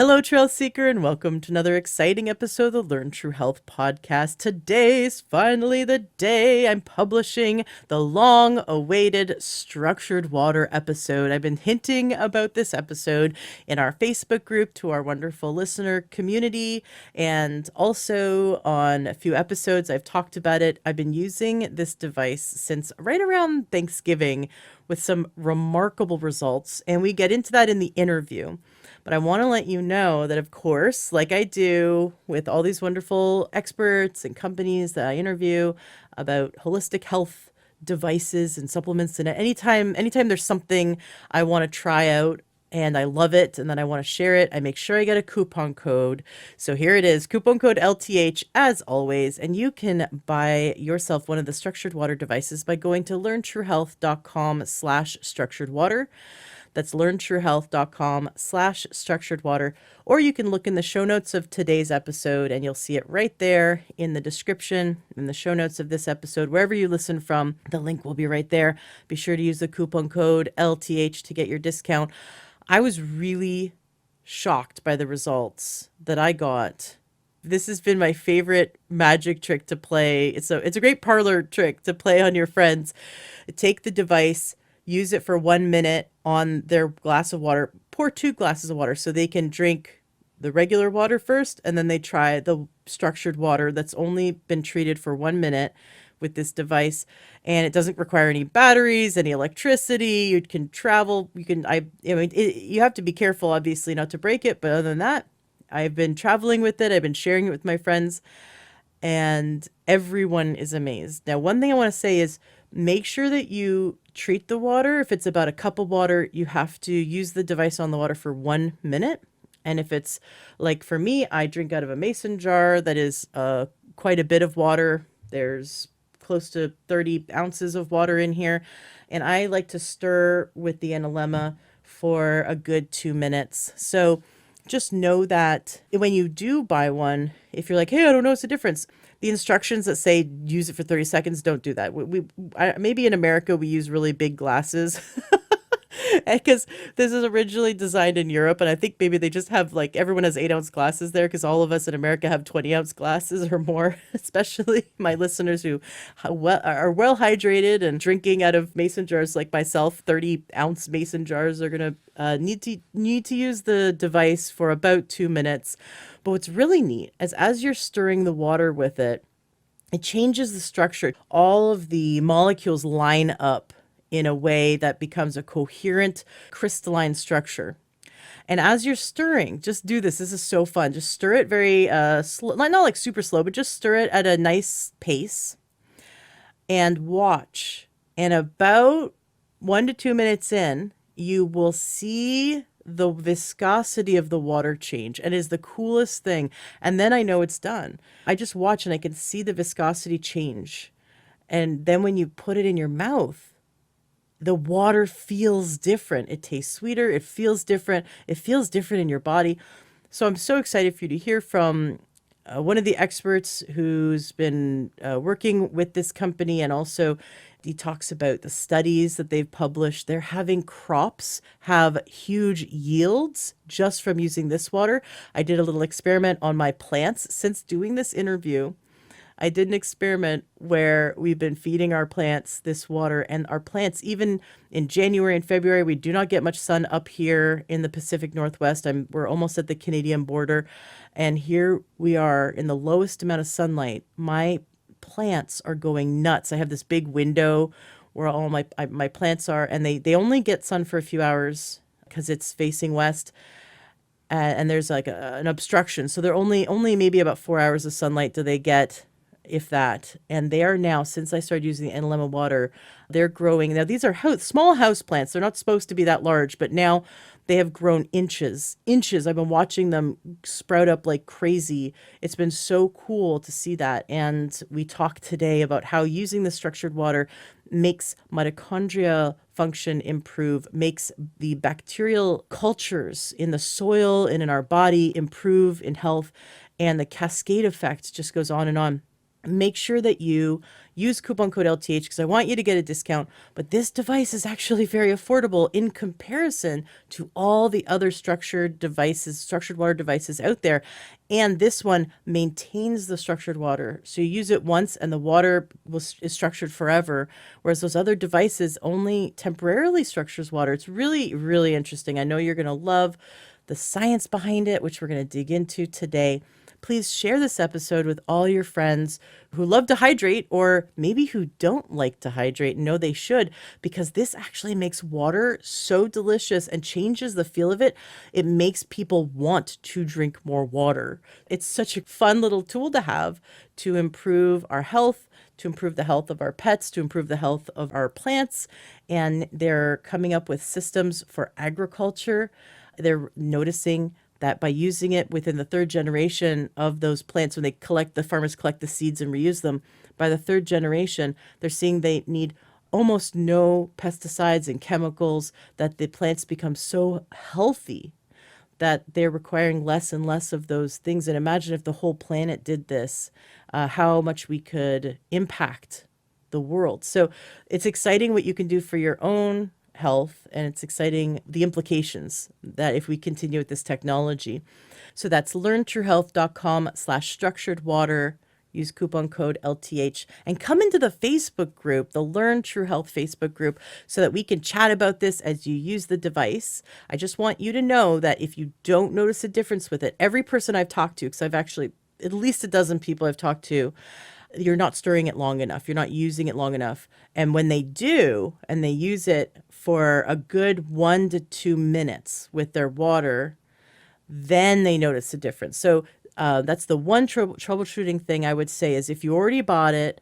Hello, Trail Seeker, and welcome to another exciting episode of the Learn True Health podcast. Today's finally the day I'm publishing the long-awaited structured water episode. I've been hinting about this episode in our Facebook group to our wonderful listener community, and also on a few episodes I've talked about it. I've been using this device since right around Thanksgiving with some remarkable results, and we get into that in the interview. But I want to let you know that, of course, like I do with all these wonderful experts and companies that I interview about holistic health devices and supplements, and anytime there's something I want to try out and I love it and then I want to share it, I make sure I get a coupon code. So here it is, coupon code LTH as always, and you can buy yourself one of the structured water devices by going to learntruehealth.com/structuredwater. That's learntruehealth.com/structuredwater. Or you can look in the show notes of today's episode and you'll see it right there in the description, in the show notes of this episode, wherever you listen from. The link will be right there. Be sure to use the coupon code LTH to get your discount. I was really shocked by the results that I got. This has been my favorite magic trick to play. It's a great parlor trick to play on your friends. Take the device, use it for 1 minute on their glass of water, pour 2 glasses of water so they can drink the regular water first, and then they try the structured water that's only been treated for 1 minute with this device. And it doesn't require any batteries, any electricity. You can travel. You have to be careful, obviously, not to break it. But other than that, I've been traveling with it. I've been sharing it with my friends, and everyone is amazed. Now, one thing I want to say is make sure that you treat the water. If it's about a cup of water, you have to use the device on the water for 1 minute. And if it's like for me, I drink out of a mason jar that is quite a bit of water. There's close to 30 ounces of water in here. And I like to stir with the enema for a good 2 minutes. So just know that when you do buy one, if you're like, hey, I don't know what's the difference, the instructions that say use it for 30 seconds, don't do that. Maybe in America we use really big glasses because this is originally designed in Europe, and I think maybe they just have, like, everyone has 8-ounce glasses there because all of us in America have 20-ounce glasses or more, especially my listeners who are well hydrated and drinking out of mason jars like myself. 30-ounce mason jars are going to need to use the device for about 2 minutes. But what's really neat is as you're stirring the water with it, it changes the structure. All of the molecules line up in a way that becomes a coherent crystalline structure. And as you're stirring, just do this. This is so fun. Just stir it very slow, not like super slow, but just stir it at a nice pace and watch. And about 1 to 2 minutes in, you will see the viscosity of the water change, and it is the coolest thing. And then I know it's done. I just watch and I can see the viscosity change. And then when you put it in your mouth, the water feels different. It tastes sweeter. It feels different. It feels different in your body. So I'm so excited for you to hear from one of the experts who's been working with this company, and also he talks about the studies that they've published. They're having crops have huge yields just from using this water. I did a little experiment on my plants since doing this interview. I did an experiment where we've been feeding our plants this water, and our plants, even in January and February, we do not get much sun up here in the Pacific Northwest. We're almost at the Canadian border, and here we are in the lowest amount of sunlight. My plants are going nuts. I have this big window where all my plants are, and they only get sun for a few hours because it's facing west. And there's like an obstruction. So they're only maybe about 4 hours of sunlight do they get, if that. And they are now, since I started using the enema water, they're growing. Now, these are small house plants. They're not supposed to be that large, but now they have grown inches. I've been watching them sprout up like crazy. It's been so cool to see that. And we talked today about how using the structured water makes mitochondria function improve, makes the bacterial cultures in the soil and in our body improve in health, and the cascade effect just goes on and on. make sure that you use coupon code LTH because I want you to get a discount. But this device is actually very affordable in comparison to all the other structured water devices out there. And this one maintains the structured water. So you use it once and the water is structured forever, whereas those other devices only temporarily structures water. It's really, really interesting. I know you're going to love the science behind it, which we're going to dig into today. Please share this episode with all your friends who love to hydrate or maybe who don't like to hydrate and know they should, because this actually makes water so delicious and changes the feel of it. It makes people want to drink more water. It's such a fun little tool to have to improve our health, to improve the health of our pets, to improve the health of our plants. And they're coming up with systems for agriculture. They're noticing that by using it within the third generation of those plants, when the farmers collect the seeds and reuse them, by the third generation, they're seeing they need almost no pesticides and chemicals, that the plants become so healthy that they're requiring less and less of those things. And imagine if the whole planet did this, how much we could impact the world. So it's exciting what you can do for your own health, and it's exciting the implications that if we continue with this technology. So that's learntruehealth.com/structured water. Use coupon code LTH and come into the Facebook group, the Learn True Health Facebook group, so that we can chat about this as you use the device. I just want you to know that if you don't notice a difference with it, every person I've talked to, because I've actually at least a dozen people I've talked to, you're not stirring it long enough. You're not using it long enough. And when they do, and they use it for a good 1 to 2 minutes with their water, then they notice a difference. So that's the one troubleshooting thing I would say is if you already bought it,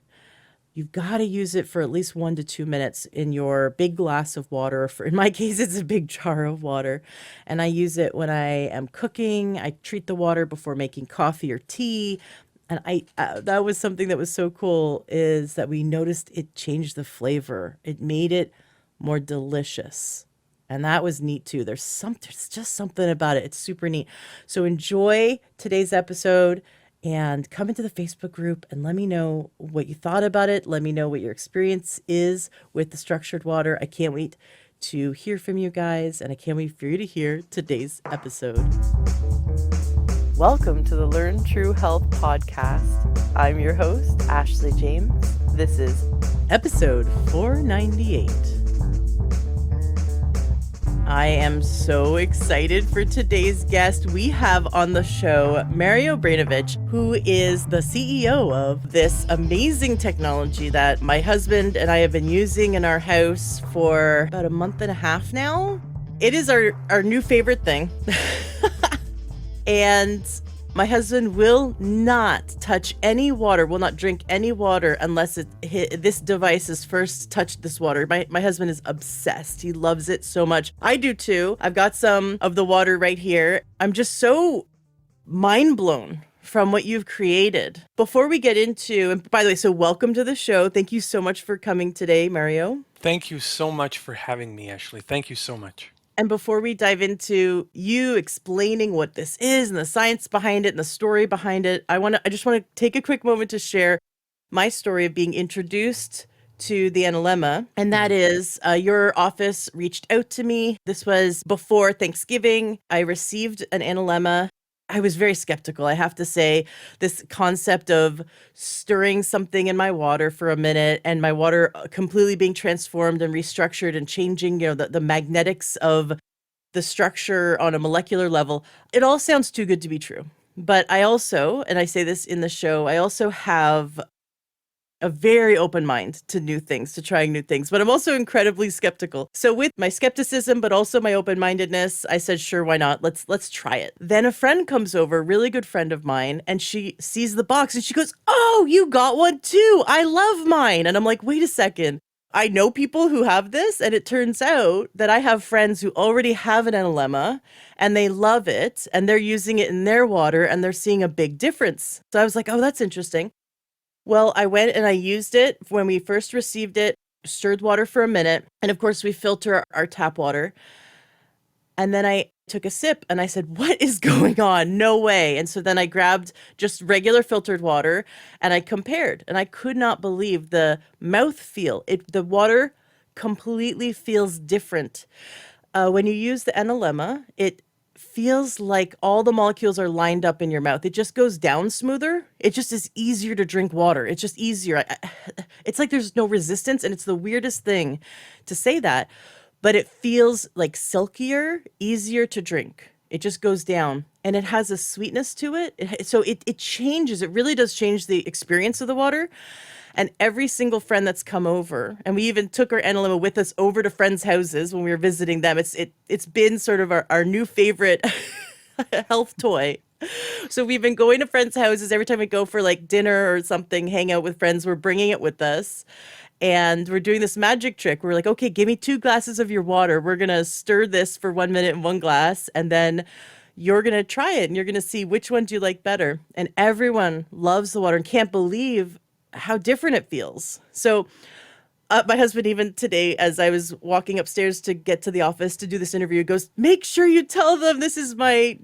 you've got to use it for at least 1 to 2 minutes in your big glass of water. In my case, it's a big jar of water. And I use it when I am cooking. I treat the water before making coffee or tea. And that was something that was so cool, is that we noticed it changed the flavor. It made it more delicious. And that was neat too. There's just something about it. It's super neat. So enjoy today's episode and come into the Facebook group and let me know what you thought about it. Let me know what your experience is with the structured water. I can't wait to hear from you guys, and I can't wait for you to hear today's episode. Welcome to the Learn True Health podcast. I'm your host, Ashley James. This is episode 498. I am so excited for today's guest. We have on the show Mario Brainović, who is the CEO of this amazing technology that my husband and I have been using in our house for about a month and a half now. It is our new favorite thing. And my husband will not touch any water, will not drink any water unless this device has first touched this water. My husband is obsessed. He loves it so much. I do too. I've got some of the water right here. I'm just so mind blown from what you've created. Before we get into, and by the way, so welcome to the show. Thank you so much for coming today, Mario. Thank you so much for having me, Ashley. Thank you so much. And before we dive into you explaining what this is and the science behind it and the story behind it, I just want to take a quick moment to share my story of being introduced to the analemma. And that is your office reached out to me. This was before Thanksgiving. I received an analemma. I was very skeptical, I have to say. This concept of stirring something in my water for a minute and my water completely being transformed and restructured and changing, the magnetics of the structure on a molecular level. It all sounds too good to be true. But I also, and I say this in the show, I also have a very open mind to new things, to trying new things, but I'm also incredibly skeptical. So with my skepticism, but also my open-mindedness, I said, sure, why not? Let's try it. Then a friend comes over, a really good friend of mine, and she sees the box and she goes, oh, you got one too. I love mine. And I'm like, wait a second. I know people who have this, and it turns out that I have friends who already have an analemma and they love it and they're using it in their water and they're seeing a big difference. So I was like, oh, that's interesting. Well, I went and I used it when we first received it, stirred water for a minute. And of course, we filter our tap water. And then I took a sip and I said, "What is going on? No way." And so then I grabbed just regular filtered water and I compared and I could not believe the mouth feel. The water completely feels different. When you use the NLMA, it feels like all the molecules are lined up in your mouth. It just goes down smoother. It just is easier to drink water. It's just easier. It's like there's no resistance, and it's the weirdest thing to say that, but it feels like silkier, easier to drink. It just goes down and it has a sweetness to it. So it changes. It really does change the experience of the water. And every single friend that's come over, and we even took our enema with us over to friends' houses when we were visiting them. It's been sort of our new favorite health toy. So we've been going to friends' houses every time we go for like dinner or something, hang out with friends, we're bringing it with us. And we're doing this magic trick. We're like, okay, give me 2 glasses of your water. We're going to stir this for 1 minute in one glass. And then you're going to try it and you're going to see which one do you like better. And everyone loves the water and can't believe how different it feels. So my husband, even today, as I was walking upstairs to get to the office to do this interview, goes, make sure you tell them this is my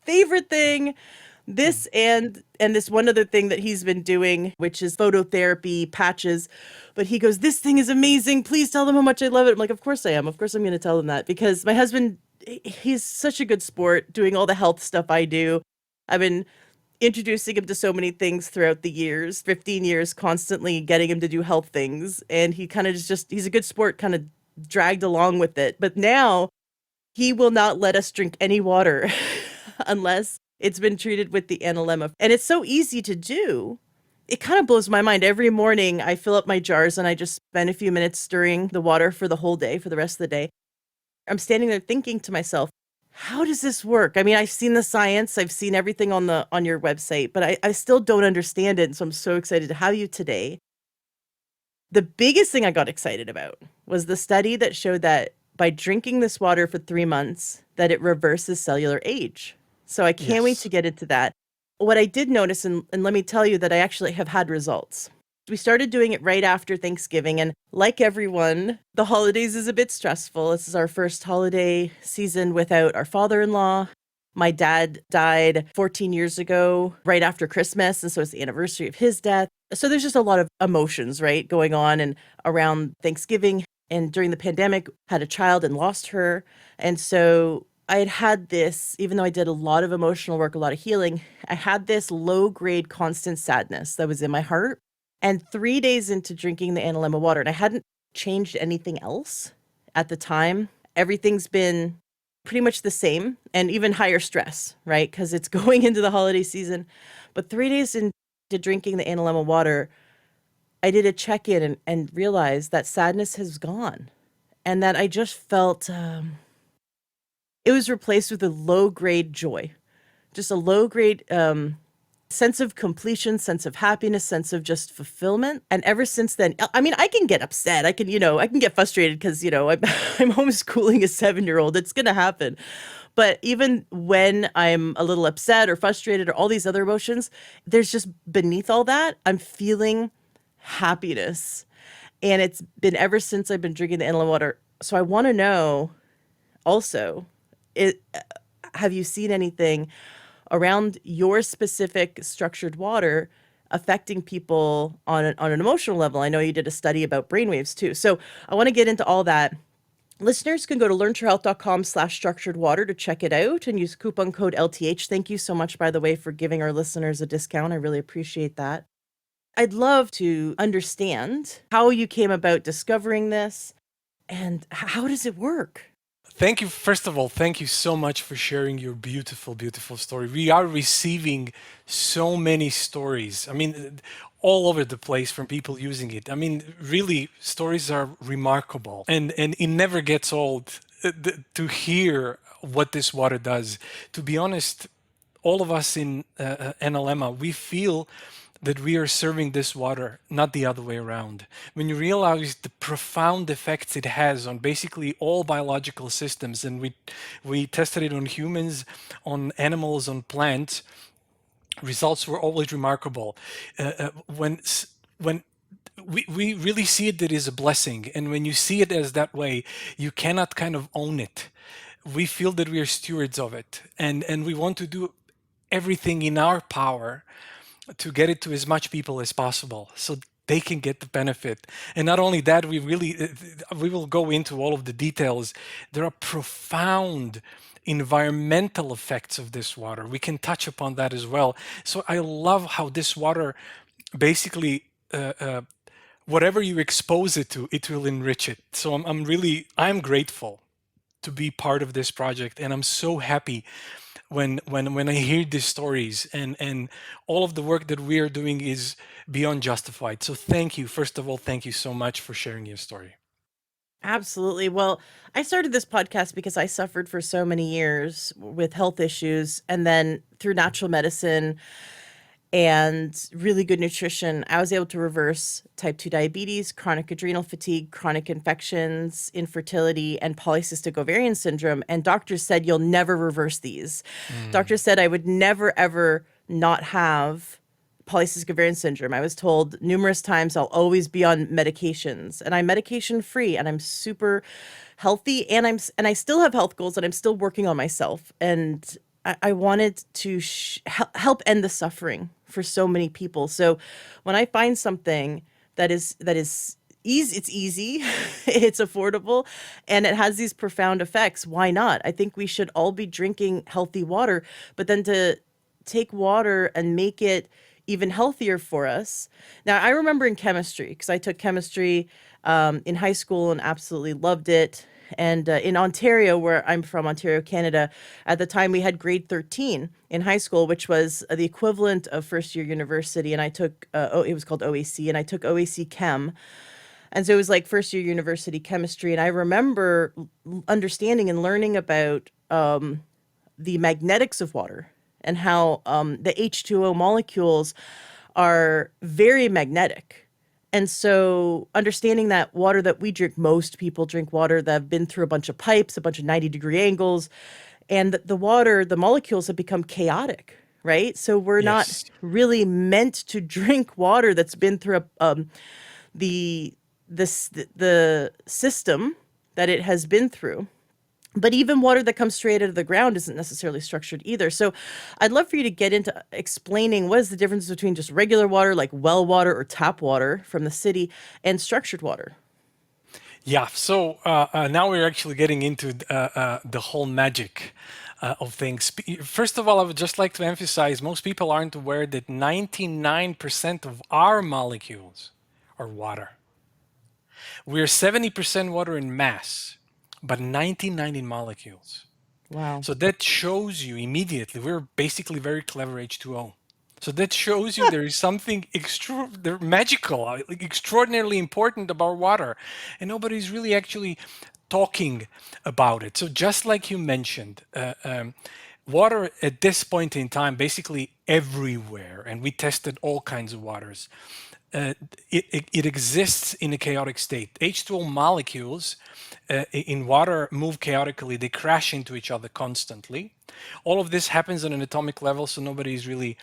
favorite thing. This and this one other thing that he's been doing, which is phototherapy patches. But he goes, this thing is amazing. Please tell them how much I love it. I'm like, of course I am. Of course I'm going to tell them that because my husband, he's such a good sport doing all the health stuff I do. I've been introducing him to so many things throughout the years, 15 years, constantly getting him to do health things. And he kind of just, he's a good sport, kind of dragged along with it. But now he will not let us drink any water unless it's been treated with the analemma. And it's so easy to do. It kind of blows my mind. Every morning I fill up my jars and I just spend a few minutes stirring the water for the whole day, for the rest of the day. I'm standing there thinking to myself, how does this work? I mean, I've seen the science, I've seen everything on your website, but I still don't understand it. And so I'm so excited to have you today. The biggest thing I got excited about was the study that showed that by drinking this water for 3 months, that it reverses cellular age. So I can't wait to Yes. get into that. What I did notice, and let me tell you that I actually have had results. We started doing it right after Thanksgiving. And like everyone, the holidays is a bit stressful. This is our first holiday season without our father-in-law. My dad died 14 years ago, right after Christmas. And so it's the anniversary of his death. So there's just a lot of emotions, right, going on and around Thanksgiving. And during the pandemic, had a child and lost her. And so I had this, even though I did a lot of emotional work, a lot of healing, I had this low grade constant sadness that was in my heart. And 3 days into drinking the analemma water, and I hadn't changed anything else at the time, everything's been pretty much the same and even higher stress, right? Because it's going into the holiday season. But 3 days into drinking the analemma water, I did a check in and realized that sadness has gone and that I just felt it was replaced with a low grade joy, just a low grade sense of completion, sense of happiness, sense of just fulfillment. And ever since then, I mean, I can get upset. I can, I can get frustrated because, I'm homeschooling a 7-year-old. It's going to happen. But even when I'm a little upset or frustrated or all these other emotions, there's just beneath all that, I'm feeling happiness. And it's been ever since I've been drinking the inland water. So I want to know also, it, have you seen anything around your specific structured water affecting people on an emotional level? I know you did a study about brainwaves too. So I want to get into all that. Listeners can go to learntohealth.com/structured water to check it out and use coupon code LTH. Thank you so much, by the way, for giving our listeners a discount. I really appreciate that. I'd love to understand how you came about discovering this and how does it work? Thank you. First of all, thank you so much for sharing your beautiful, beautiful story. We are receiving so many stories. I mean, all over the place from people using it. I mean, really, stories are remarkable, and it never gets old to hear what this water does. To be honest, all of us in NLMA, we feel that we are serving this water, not the other way around. When you realize the profound effects it has on basically all biological systems, and we tested it on humans, on animals, on plants, results were always remarkable. When we really see it, that is a blessing, and when you see it as that way, you cannot kind of own it. we feel that we are stewards of it, and we want to do everything in our power to get it to as much people as possible so they can get the benefit. And not only that, we will go into all of the details. There are profound environmental effects of this water. We can touch upon that as well. So I love how this water basically whatever you expose it to, it will enrich it. So I'm grateful to be part of this project, and I'm so happy when I hear these stories, and all of the work that we are doing is beyond justified. So thank you. First of all, thank you so much for sharing your story. Absolutely. Well, I started this podcast because I suffered for so many years with health issues. And then through natural medicine and really good nutrition, I was able to reverse type 2 diabetes, chronic adrenal fatigue, chronic infections, infertility, and polycystic ovarian syndrome. And doctors said, you'll never reverse these. Mm. Doctors said I would never, ever not have polycystic ovarian syndrome. I was told numerous times I'll always be on medications, and I'm medication free, and I'm super healthy, and I still have health goals, and I'm still working on myself. And I wanted to help end the suffering for so many people. So when I find something that is easy, it's easy, it's affordable, and it has these profound effects, why not? I think we should all be drinking healthy water, but then to take water and make it even healthier for us. Now, I remember in chemistry, because I took chemistry in high school and absolutely loved it. And in Ontario, where I'm from, Ontario, Canada, at the time we had grade 13 in high school, which was the equivalent of first year university. And I took, it was called OAC, and I took OAC Chem. And so it was like first year university chemistry. And I remember understanding and learning about the magnetics of water and how the H2O molecules are very magnetic. And so understanding that water that we drink, most people drink water that have been through a bunch of pipes, a bunch of 90-degree angles, and the water, the molecules have become chaotic, right? So we're not Yes. really meant to drink water that's been through the the system that it has been through. But even water that comes straight out of the ground isn't necessarily structured either. So I'd love for you to get into explaining what is the difference between just regular water, like well water or tap water from the city, and structured water. Yeah. So now we're actually getting into the whole magic of things. First of all, I would just like to emphasize most people aren't aware that 99% of our molecules are water. We're 70% water in mass, but 99 in molecules. Wow. So that shows you immediately we're basically very clever H2O. So that shows you there is something magical, like extraordinarily important about water, and nobody's really actually talking about it. So just like you mentioned, water at this point in time, basically everywhere, and we tested all kinds of waters. uh, it exists in a chaotic state. H2O molecules in water move chaotically, they crash into each other constantly. All of this happens on an atomic level, so nobody is really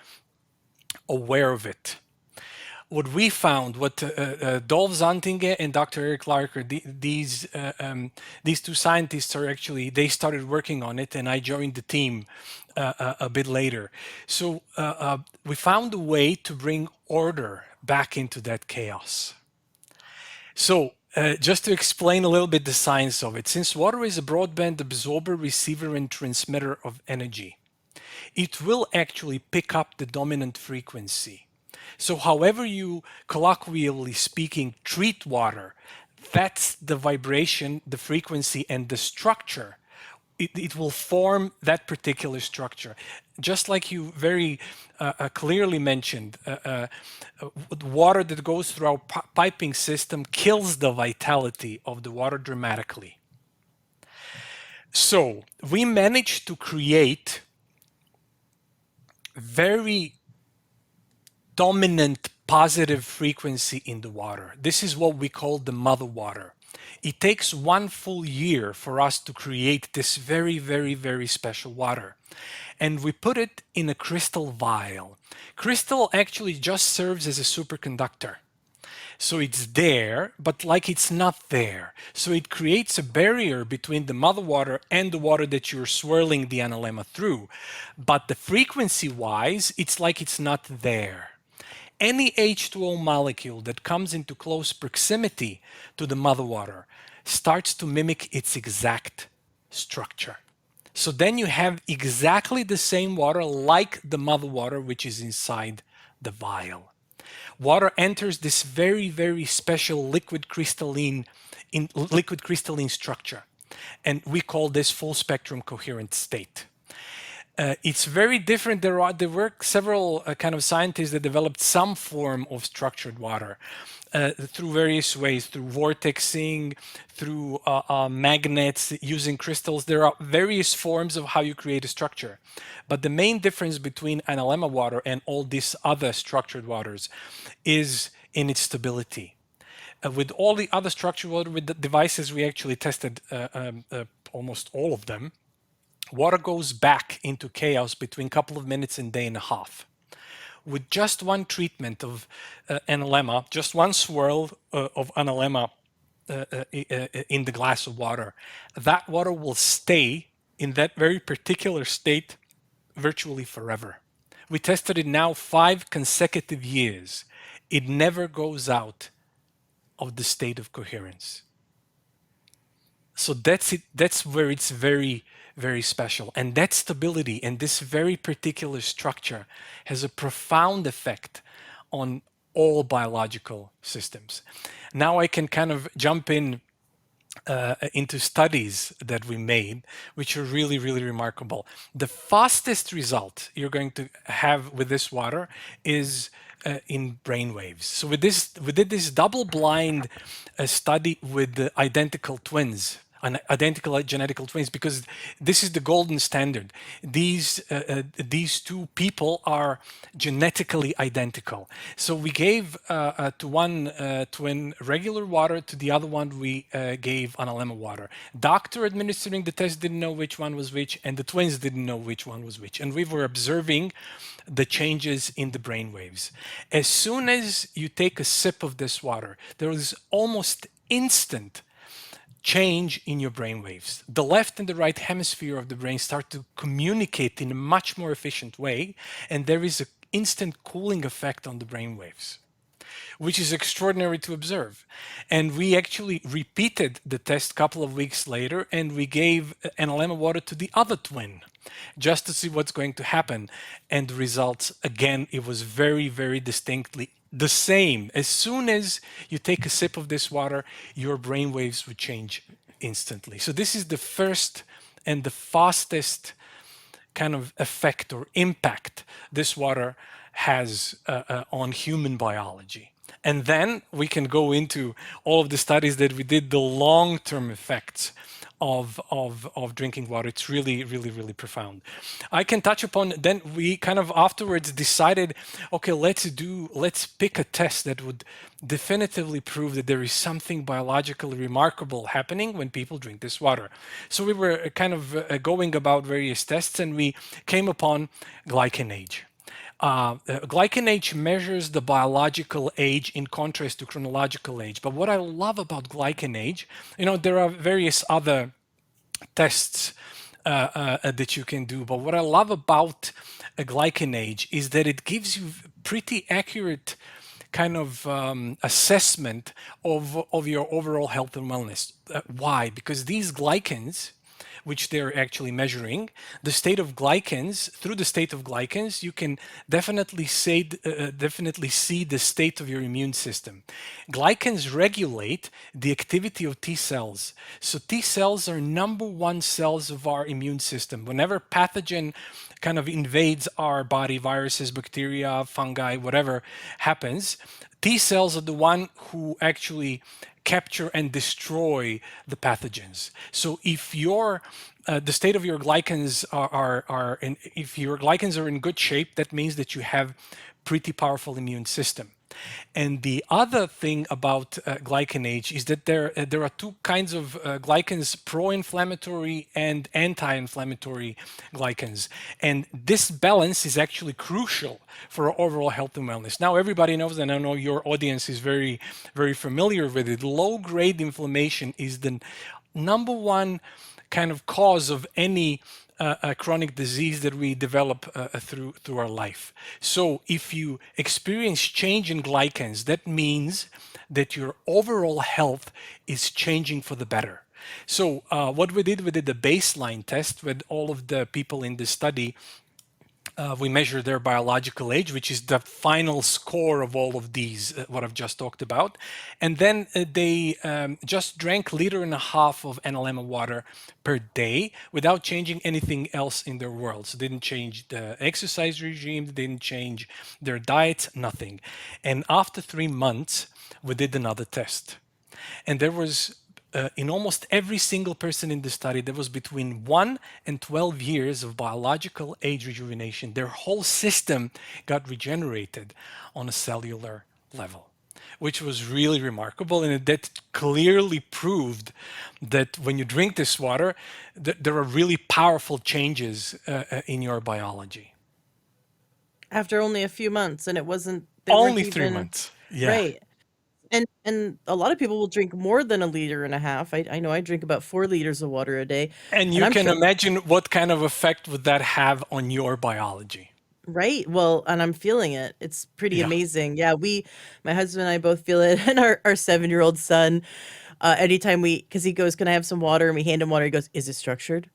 aware of it. What we found, what Dolph Zantinge and Dr. Eric Larker, these two scientists are actually, they started working on it, and I joined the team a bit later. So we found a way to bring order back into that chaos. So just to explain a little bit the science of it, since water is a broadband absorber, receiver, and transmitter of energy, it will actually pick up the dominant frequency. So however you, colloquially speaking, treat water, that's the vibration, the frequency, and the structure. It will form that particular structure. Just like you very clearly mentioned, water that goes through our piping system kills the vitality of the water dramatically. So we managed to create very dominant positive frequency in the water. This is what we call the mother water. It takes 1 full year for us to create this very, very, very special water. And we put it in a crystal vial. Crystal actually just serves as a superconductor. So it's there, but like it's not there. So it creates a barrier between the mother water and the water that you're swirling the analemma through. But the frequency wise, it's like it's not there. Any H2O molecule that comes into close proximity to the mother water starts to mimic its exact structure. So then you have exactly the same water like the mother water, which is inside the vial. Water enters this very, very special liquid crystalline structure, and we call this full spectrum coherent state. It's very different. There were several kind of scientists that developed some form of structured water through various ways, through vortexing, through magnets, using crystals. There are various forms of how you create a structure. But the main difference between analemma water and all these other structured waters is in its stability. With all the other structured water, with the devices, we actually tested almost all of them. Water goes back into chaos between a couple of minutes and day and a half. With just one treatment of analemma, just one swirl of analemma in the glass of water, that water will stay in that very particular state virtually forever. We tested it now 5 consecutive years. It never goes out of the state of coherence. So that's it. That's where it's very, very special. And that stability and this very particular structure has a profound effect on all biological systems. Now I can kind of jump into studies that we made, which are really, really remarkable. The fastest result you're going to have with this water is in brainwaves. So we did this double-blind study with the identical twins, identical genetical twins, because this is the golden standard. These two people are genetically identical. So we gave to one twin regular water, to the other one we gave analemma water. Doctor administering the test didn't know which one was which, and the twins didn't know which one was which. And we were observing the changes in the brain waves. As soon as you take a sip of this water, there is almost instant change in your brain waves. The left and the right hemisphere of the brain start to communicate in a much more efficient way, and there is an instant cooling effect on the brain waves, which is extraordinary to observe. And we actually repeated the test a couple of weeks later, and we gave analemma water to the other twin just to see what's going to happen. And the results, again, it was very, very distinctly the same. As soon as you take a sip of this water, your brain waves would change instantly. So this is the first and the fastest kind of effect or impact this water has on human biology. And then we can go into all of the studies that we did, the long-term effects of drinking water. It's really, really, really profound. I can touch upon, then we kind of afterwards decided, okay, let's pick a test that would definitively prove that there is something biologically remarkable happening when people drink this water. So we were kind of going about various tests, and we came upon glycan age. Glycan age measures the biological age in contrast to chronological age. But what I love about glycan age, there are various other tests that you can do. But what I love about a glycan age is that it gives you pretty accurate kind of assessment of your overall health and wellness. Why? Because these glycans, which they're actually measuring, the state of glycans, through the state of glycans, you can definitely see the state of your immune system. Glycans regulate the activity of T cells. So T cells are #1 cells of our immune system. Whenever pathogen kind of invades our body, viruses, bacteria, fungi, whatever happens, T cells are the one who actually capture and destroy the pathogens. So if the state of your glycans if your glycans are in good shape, that means that you have pretty powerful immune system. And the other thing about glycan age is that there are two kinds of glycans: pro-inflammatory and anti-inflammatory glycans. And this balance is actually crucial for our overall health and wellness. Now, everybody knows, and I know your audience is very, very familiar with it. Low-grade inflammation is the number one kind of cause of any chronic disease that we develop through our life. So if you experience change in glycans, that means that your overall health is changing for the better. So what we did a baseline test with all of the people in the study. We measure their biological age, which is the final score of all of these, what I've just talked about. And then they just drank 1.5 liters of NLM water per day without changing anything else in their world. So they didn't change the exercise regime, they didn't change their diet, nothing. And after 3 months, we did another test. And there was in almost every single person in the study, there was between 1 and 12 years of biological age rejuvenation. Their whole system got regenerated on a cellular level, which was really remarkable. And that clearly proved that when you drink this water, there are really powerful changes in your biology. After only a few months, and it wasn't, they weren't Only three even months. Yeah. right. And a lot of people will drink more than 1.5 liters. I know I drink about 4 liters of water a day, And and you I'm can sure, imagine what kind of effect would that have on your biology. right? Well, and I'm feeling it. It's pretty Yeah. amazing. Yeah, my husband and I both feel it, and our 7-year-old son. Anytime because he goes, "Can I have some water?" and we hand him water, he goes, "Is it structured?"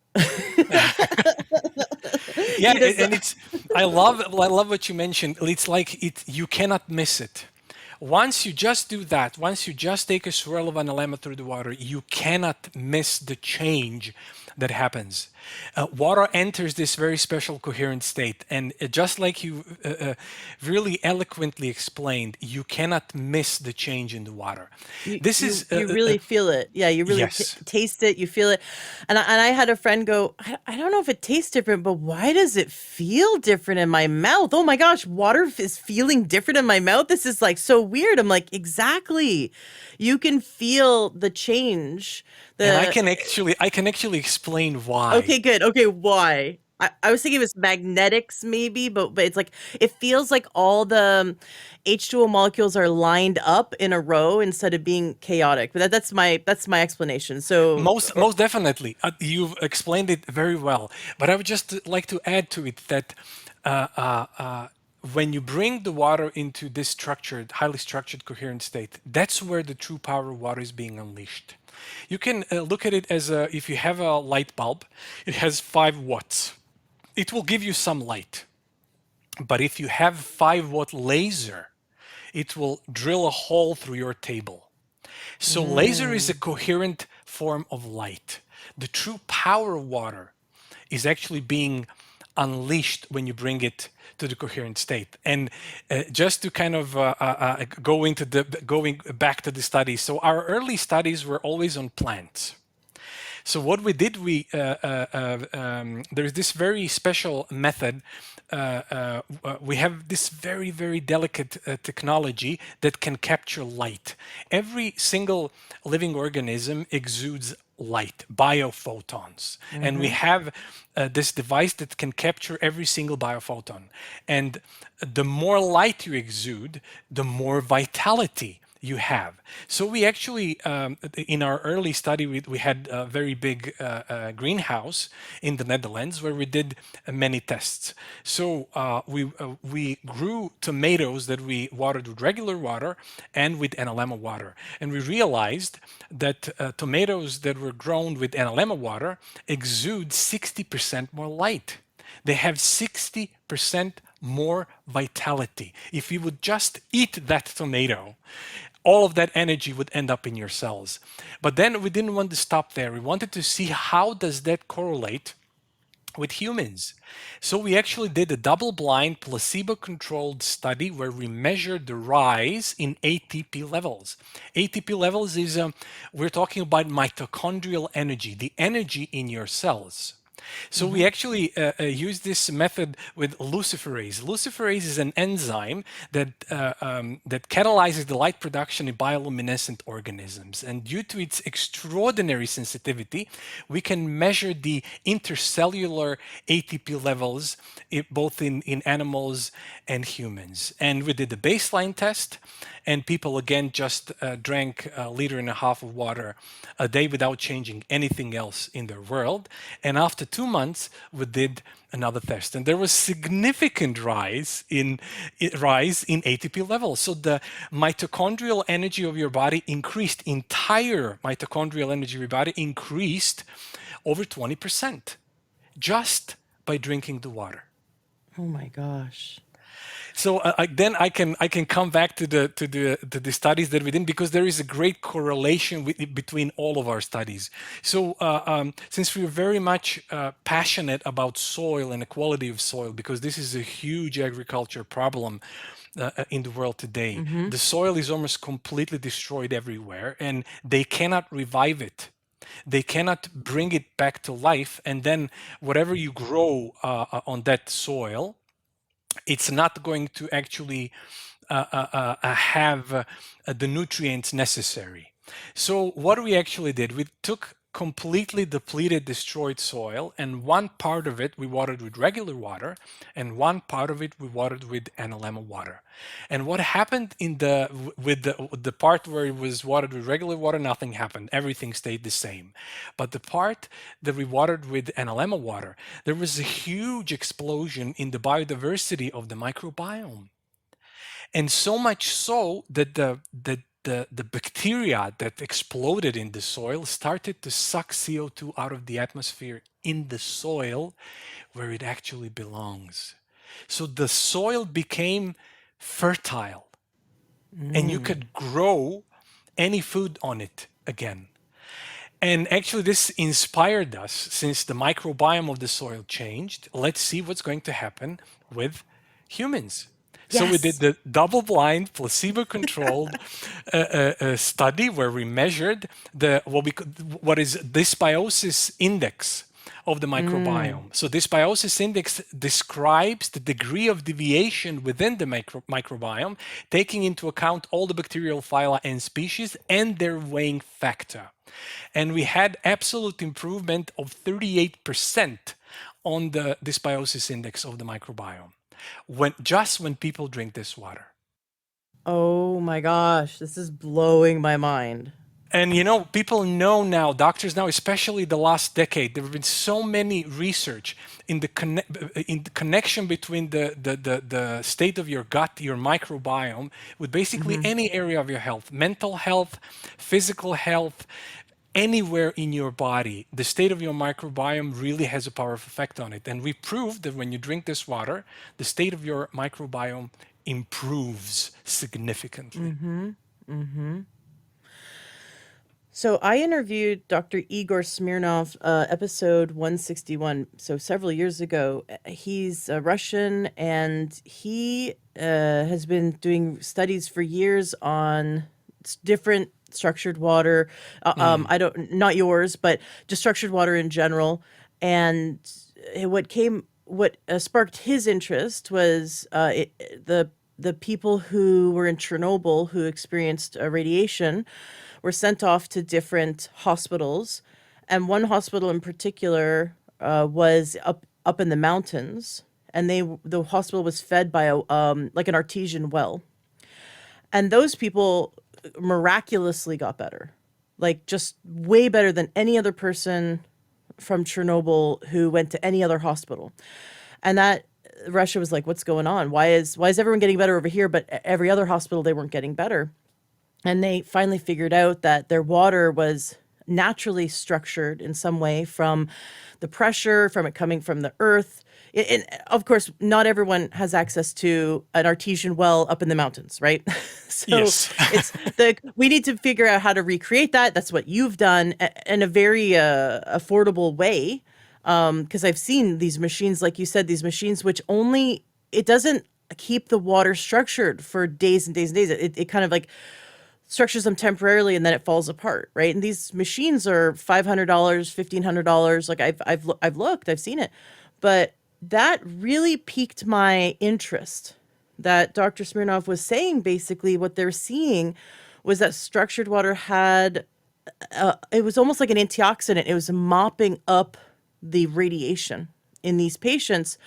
Yeah, He does. and it's I love what you mentioned. It's like you cannot miss it. Once you just do that, once you just take a swirl of analemma through the water, you cannot miss the change that happens. Water enters this very special coherent state, and just like you really eloquently explained, you cannot miss the change in the water. You This you is you really feel it. Yeah, you really yes. taste it. You feel it. And I had a friend go, I don't know if it tastes different, but why does it feel different in my mouth? Oh my gosh, water is feeling different in my mouth. This is like so weird. I'm like, exactly. You can feel the change. And The I can actually explain why. Okay, good. Okay, why? I was thinking it was magnetics maybe, but it's like it feels like all the H2O molecules are lined up in a row instead of being chaotic. But that's my explanation. So, Most definitely, you've explained it very well. But I would just like to add to it that uh, uh, uh, when you bring the water into this structured, highly structured, coherent state, that's where the true power of water is being unleashed. You can look at it as if you have a light bulb, it has 5 watts. It will give you some light. But if you have 5 watt laser, it will drill a hole through your table. So laser is a mm, coherent form of light. The true power of water is actually being unleashed when you bring it to the coherent state. And just to kind of go into going back to the studies. So our early studies were always on plants. So what we did, there's this very special method. We have this very, very delicate technology that can capture light. Every single living organism exudes light, biophotons. And we mm-hmm. have this device that can capture every single biophoton. And the more light you exude, the more vitality you have. So we actually, in our early study, we had a very big greenhouse in the Netherlands where we did many tests. So we grew tomatoes that we watered with regular water and with analemma water. And we realized that tomatoes that were grown with analemma water exude 60% more light. They have 60% more vitality. If you would just eat that tomato, all of that energy would end up in your cells. But then we didn't want to stop there. We wanted to see how does that correlate with humans. So we actually did a double-blind, placebo-controlled study where we measured the rise in ATP levels. ATP levels is, we're talking about mitochondrial energy, the energy in your cells. So we actually use this method with luciferase. Luciferase is an enzyme that catalyzes the light production in bioluminescent organisms. And due to its extraordinary sensitivity, we can measure the intercellular ATP levels both in animals and humans. And we did the baseline test, and people again just drank a liter and a half of water a day without changing anything else in their world. And after 2 months, we did another test, and there was significant rise in ATP levels. So the mitochondrial energy of your body increased. Entire mitochondrial energy of your body increased over 20% just by drinking the water. Oh my gosh. So then I can come back to the studies that we did, because there is a great correlation between all of our studies. So since we're very much passionate about soil and the quality of soil, because this is a huge agriculture problem in the world today, the soil is almost completely destroyed everywhere, and they cannot revive it. They cannot bring it back to life, and then whatever you grow on that soil, it's not going to actually have the nutrients necessary. So what we actually did, we took completely depleted, destroyed soil, and one part of it we watered with regular water, and one part of it we watered with analemma water. And what happened with the part where it was watered with regular water, nothing happened. Everything stayed the same. But the part that we watered with analemma water, there was a huge explosion in the biodiversity of the microbiome. And so much so that the bacteria that exploded in the soil started to suck CO2 out of the atmosphere in the soil where it actually belongs. So the soil became fertile, and you could grow any food on it again. And actually, this inspired us. Since the microbiome of the soil changed, let's see what's going to happen with humans. So we did Yes. the double-blind, placebo-controlled study where we measured what is dysbiosis index of the microbiome. So dysbiosis index describes the degree of deviation within the microbiome, taking into account all the bacterial phyla and species and their weighing factor. And we had absolute improvement of 38% on the dysbiosis index of the microbiome when people drink this water. Oh my gosh. This is blowing my mind. And people know now, doctors now, especially the last decade, there have been so many research in the connection between the state of your gut, your microbiome, with basically any area of your health, mental health, physical health, anywhere in your body. The state of your microbiome really has a powerful effect on it. And we proved that when you drink this water, the state of your microbiome improves significantly. So I interviewed Dr. Igor Smirnov, episode 161, so several years ago. He's a Russian, and he has been doing studies for years on different structured water. Not yours, but just structured water in general. And what sparked his interest was the people who were in Chernobyl who experienced radiation were sent off to different hospitals, and one hospital in particular was up in the mountains, and the hospital was fed by a like an artesian well, and those people miraculously got better, like just way better than any other person from Chernobyl who went to any other hospital. And that Russia was like, what's going on? Why is everyone getting better over here, but every other hospital they weren't getting better? And they finally figured out that their water was naturally structured in some way from the pressure, from it coming from the earth. And of course, not everyone has access to an artesian well up in the mountains, right? So Yes. we need to figure out how to recreate that. That's what you've done in a very affordable way. Because I've seen these machines, like you said, these machines which it doesn't keep the water structured for days and days and days. It kind of like structures them temporarily and then it falls apart, right? And these machines are $500, $1,500. Like I've looked, I've seen it, but that really piqued my interest. That Dr. Smirnov was saying basically what they're seeing was that structured water had it was almost like an antioxidant. It was mopping up the radiation in these patients.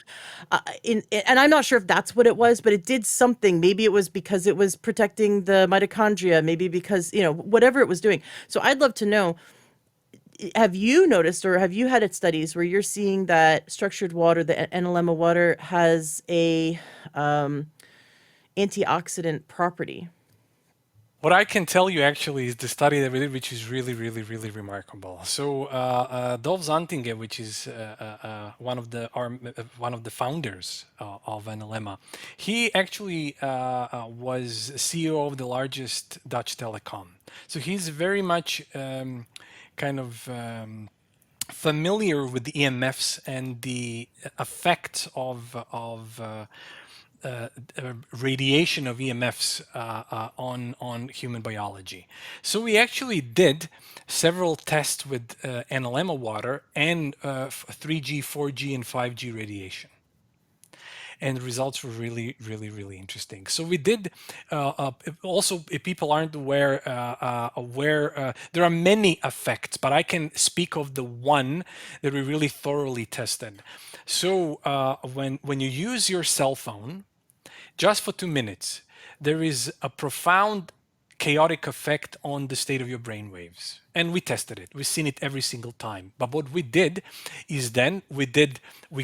And I'm not sure if that's what it was, but it did something. Maybe it was because it was protecting the mitochondria, maybe because, whatever it was doing. So I'd love to know, have you noticed or have you had it studies where you're seeing that structured water, the NLM water, has a antioxidant property? What I can tell you actually is the study that we did, which is really, really, really remarkable. So Dolf Zantinge, which is one of the founders of NLM, he actually was CEO of the largest Dutch telecom. So he's very much kind of familiar with the EMFs and the effect of radiation of EMFs on human biology. So we actually did several tests with NLM water and 3G, 4G, and 5G radiation. And the results were really, really, really interesting. So we did also, if people aren't aware, there are many effects, but I can speak of the one that we really thoroughly tested. So when you use your cell phone, just for 2 minutes, there is a profound chaotic effect on the state of your brain waves. And we tested it. We've seen it every single time. But what we did is then we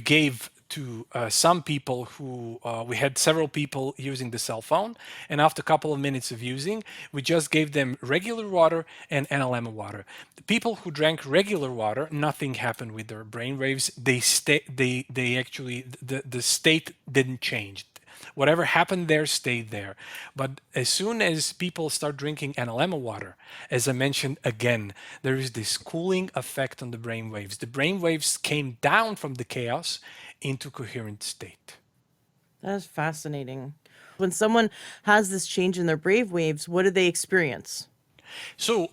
gave to some people who, we had several people using the cell phone. And after a couple of minutes of using, we just gave them regular water and NLM water. The people who drank regular water, nothing happened with their brain waves. They actually, the state didn't change. Whatever happened there stayed there. But as soon as people start drinking NLM water, as I mentioned again, there is this cooling effect on the brain waves. The brain waves came down from the chaos into coherent state. That is fascinating. When someone has this change in their brave waves, what do they experience? So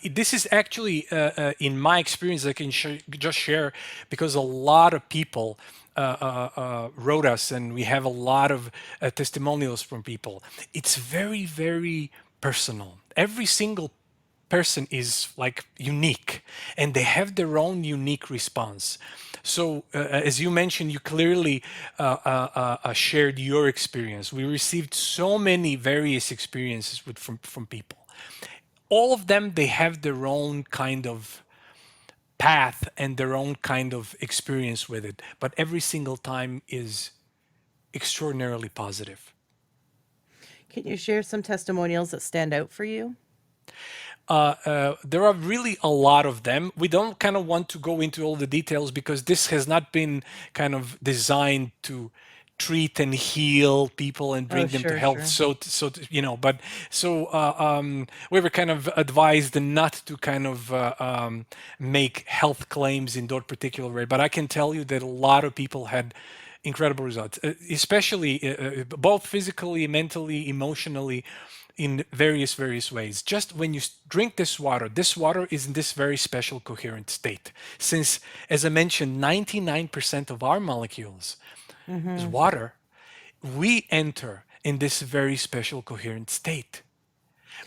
this is actually, in my experience, I can just share because a lot of people wrote us, and we have a lot of testimonials from people. It's very, very personal. Every single person is like unique, and they have their own unique response. So, as you mentioned, you clearly shared your experience. We received so many various experiences from people. All of them, they have their own kind of path and their own kind of experience with it, but every single time is extraordinarily positive. Can you share some testimonials that stand out for you? There are really a lot of them. We don't kind of want to go into all the details because this has not been kind of designed to treat and heal people and Oh, bring them to sure, health. sure. But so we were kind of advised not to kind of make health claims in that particular way. But I can tell you that a lot of people had incredible results, especially both physically, mentally, emotionally, in various ways. Just when you drink this water is in this very special coherent state. Since, as I mentioned, 99% of our molecules is Mm-hmm. water, we enter in this very special coherent state.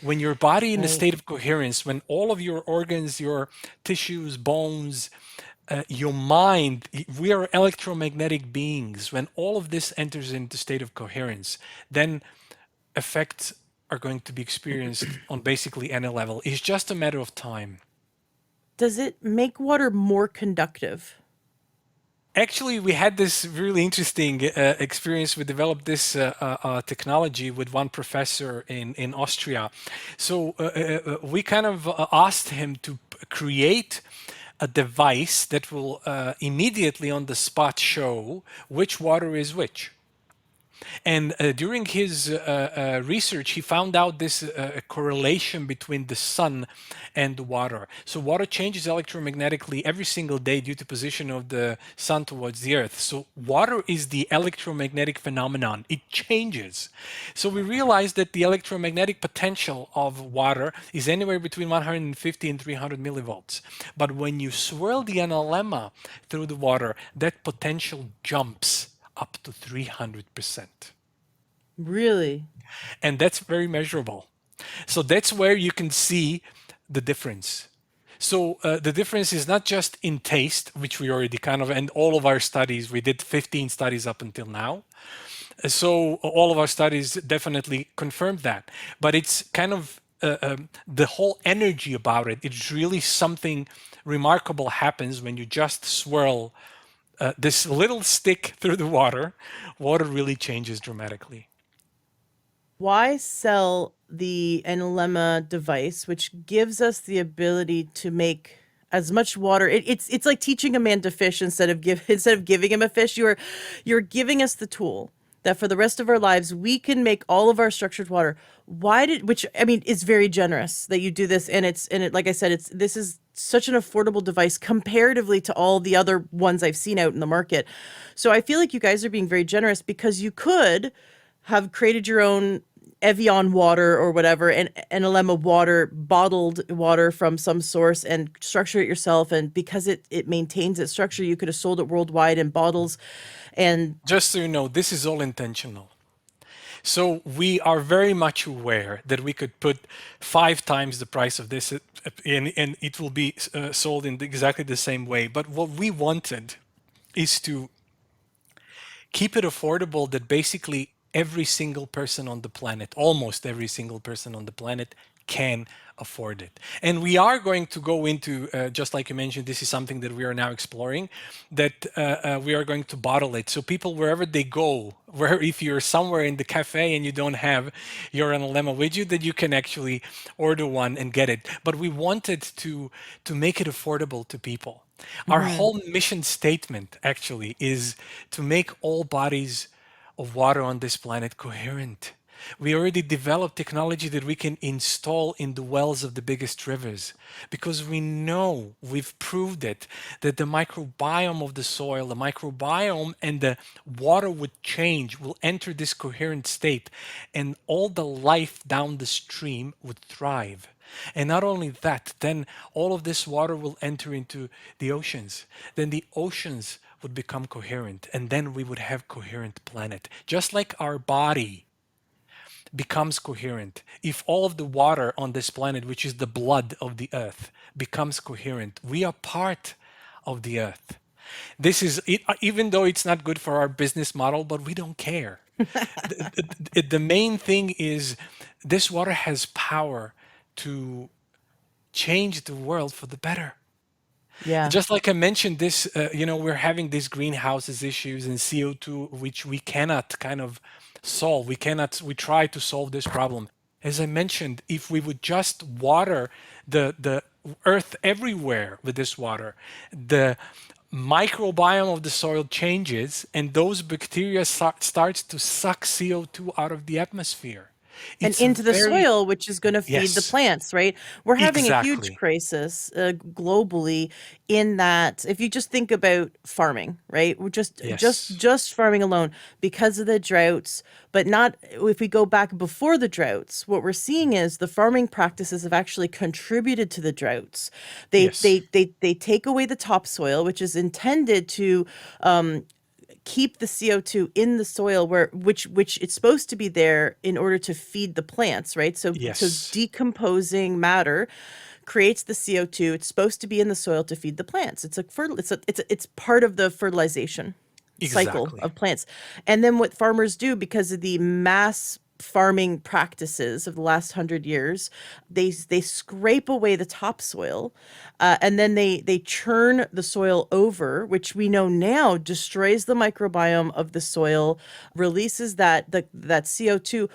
When your body in a Right. state of coherence, when all of your organs, your tissues, bones, your mind, we are electromagnetic beings. When all of this enters into state of coherence, then effects are going to be experienced on basically any level. It's just a matter of time. Does it make water more conductive? Actually, we had this really interesting experience. We developed this technology with one professor in Austria. So we kind of asked him to create a device that will immediately on the spot show which water is which. And during his research, he found out this correlation between the sun and the water. So water changes electromagnetically every single day due to position of the sun towards the earth. So water is the electromagnetic phenomenon. It changes. So we realized that the electromagnetic potential of water is anywhere between 150 and 300 millivolts. But when you swirl the analemma through the water, that potential jumps up to 300%. Really? And that's very measurable. So that's where you can see the difference. So the difference is not just in taste, which we already kind of, and all of our studies, we did 15 studies up until now. So all of our studies definitely confirmed that. But it's kind of the whole energy about it. It's really something remarkable happens when you just swirl this little stick through the water. Water really changes dramatically. Why sell the Analemma device, which gives us the ability to make as much water? It's like teaching a man to fish instead of giving him a fish. You're giving us the tool that for the rest of our lives we can make all of our structured water. Which I mean, it's very generous that you do this, and like I said, this is such an affordable device comparatively to all the other ones I've seen out in the market. So I feel like you guys are being very generous because you could have created your own Evian water or whatever, and Alema water, bottled water from some source, and structure it yourself. And because it maintains its structure, you could have sold it worldwide in bottles. And Just so you know, this is all intentional. So we are very much aware that we could put 5 times the price of this and it will be sold in exactly the same way. But what we wanted is to keep it affordable that basically every single person on the planet, almost every single person on the planet, can afford it. And we are going to go into, just like you mentioned, this is something that we are now exploring, that we are going to bottle it. So people, wherever they go, where if you're somewhere in the cafe and you don't have your Analemma with you, that you can actually order one and get it. But we wanted to make it affordable to people. Our mhm. whole mission statement actually is to make all bodies of water on this planet coherent. We already developed technology that we can install in the wells of the biggest rivers because we know, we've proved it, that the microbiome of the soil, the microbiome and the water would change, will enter this coherent state, and all the life down the stream would thrive. And not only that, then all of this water will enter into the oceans. Then the oceans would become coherent, and then we would have coherent planet. Just like our body becomes coherent. If all of the water on this planet, which is the blood of the earth, becomes coherent, we are part of the earth. This is it, even though it's not good for our business model, but we don't care. The main thing is this water has power to change the world for the better. Yeah. Just like I mentioned, this, we're having these greenhouses issues and CO2, which we cannot kind of solve. We try to solve this problem. As I mentioned, if we would just water the earth everywhere with this water, the microbiome of the soil changes and those bacteria starts to suck CO2 out of the atmosphere. And It's a into the very, soil, which is going to feed the yes, plants, right? We're having a huge exactly. crisis globally in that if you just think about farming, right? We're Yes. just farming alone because of the droughts, but not if we go back before the droughts, what we're seeing is the farming practices have actually contributed to the droughts. Yes. They take away the topsoil, which is intended to keep the CO2 in the soil which it's supposed to be there in order to feed the plants, right? So Yes. decomposing matter creates the CO2. It's supposed to be in the soil to feed the plants. It's part of the fertilization cycle Exactly. of plants. And then what farmers do because of the mass farming practices of the last 100 years, they scrape away the topsoil, and then they churn the soil over, which we know now destroys the microbiome of the soil, releases that CO2,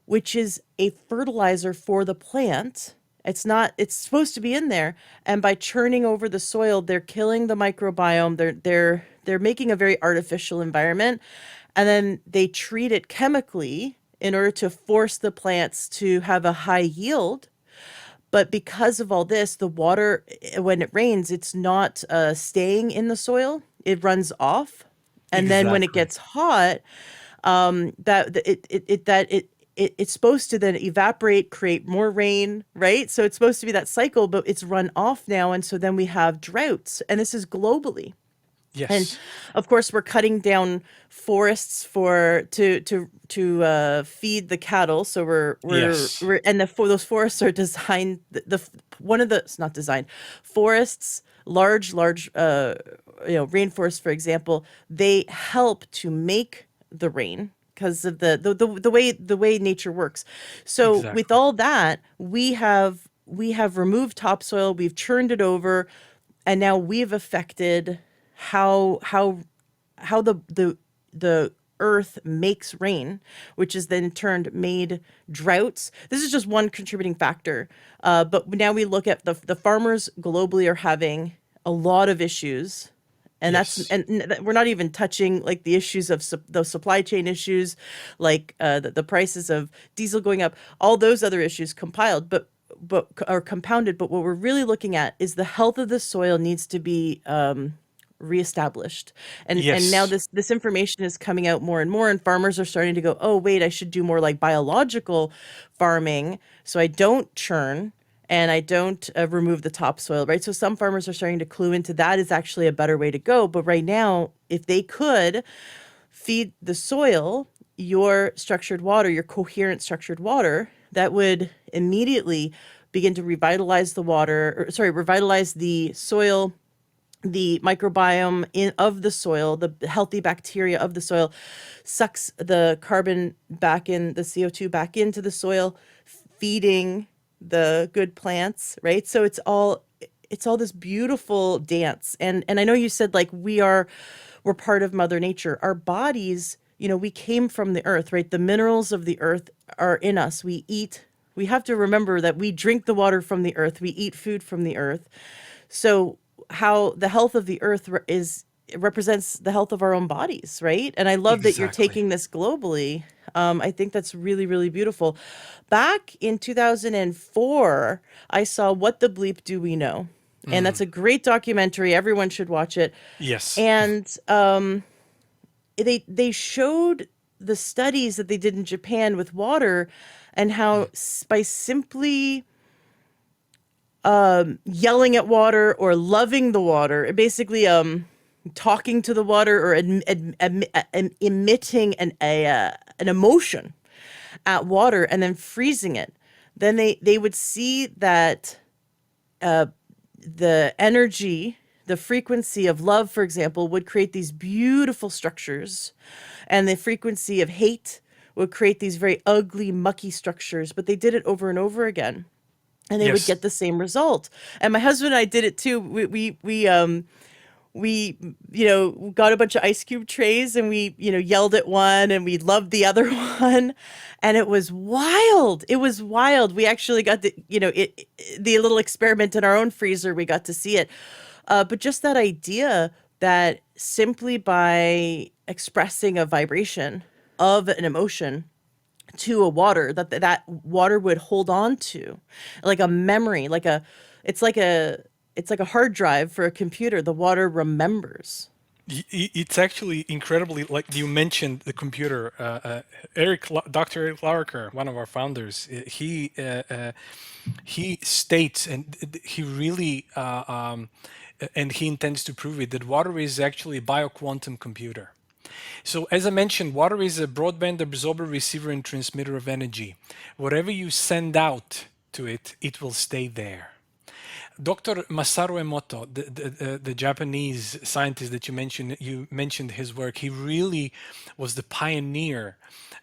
which is a fertilizer for the plant. It's supposed to be in there, and by churning over the soil, they're killing the microbiome. They're making a very artificial environment. and then they treat it chemically in order to force the plants to have a high yield. But because of all this, the water, when it rains, it's not staying in the soil. It runs off. And then when it Exactly. gets hot, that it's supposed to then evaporate, create more rain, right? So it's supposed to be that cycle, but it's run off now, and so then we have droughts, and this is globally. And Yes. of course, we're cutting down forests for to feed the cattle. So Yes. we're and the for those forests are designed one of the it's not designed forests large rainforests, for example, they help to make the rain because of the way nature works. So with Exactly. all that, we have removed topsoil, we've churned it over, and now we've affected how the earth makes rain, which is then turned made droughts. This is just one contributing factor. But now we look at the farmers globally are having a lot of issues, and that's Yes. and we're not even touching like the issues of the supply chain issues, like the prices of diesel going up, all those other issues compiled, but are compounded. But what we're really looking at is the health of the soil needs to be reestablished. And now Yes. this information is coming out more and more, and farmers are starting to go, oh wait, I should do more like biological farming, so I don't churn and I don't remove the topsoil, right? So some farmers are starting to clue into that is actually a better way to go. But right now, if they could feed the soil your structured water, your coherent structured water, that would immediately begin to revitalize the water, or sorry, revitalize the soil, the microbiome of the soil, the healthy bacteria of the soil, sucks the carbon back in, the CO2 back into the soil, feeding the good plants, right? So it's all this beautiful dance. And I know you said like we're part of Mother Nature. Our bodies, we came from the earth, right? The minerals of the earth are in us. We have to remember that we drink the water from the earth, we eat food from the earth. So how the health of the earth it represents the health of our own bodies, right? And I love that you're Exactly. taking this globally. I think that's really, really beautiful. Back in 2004, I saw What the Bleep Do We Know? And that's Mm. a great documentary. Everyone should watch it. Yes. And they showed the studies that they did in Japan with water, and how by simply yelling at water or loving the water, basically talking to the water or emitting an emotion at water and then freezing it, then they would see that the energy, the frequency of love, for example, would create these beautiful structures, and the frequency of hate would create these very ugly, mucky structures. But they did it over and over again, and they would Yes. get the same result. And my husband and I did it too. We got a bunch of ice cube trays, and we yelled at one and we loved the other one, and it was wild. It was wild. We actually got the little experiment in our own freezer. We got to see it. But just that idea that simply by expressing a vibration of an emotion to a water, that water would hold on to, like a memory, it's like a it's like a hard drive for a computer. The water remembers. It's actually incredibly, like you mentioned the computer. Dr. Eric Lauerker, one of our founders, he states, and he really, and he intends to prove it, that water is actually a bioquantum computer. So as I mentioned, water is a broadband absorber, receiver, and transmitter of energy. Whatever you send out to it, it will stay there. Dr. Masaru Emoto, the Japanese scientist that you mentioned his work. He really was the pioneer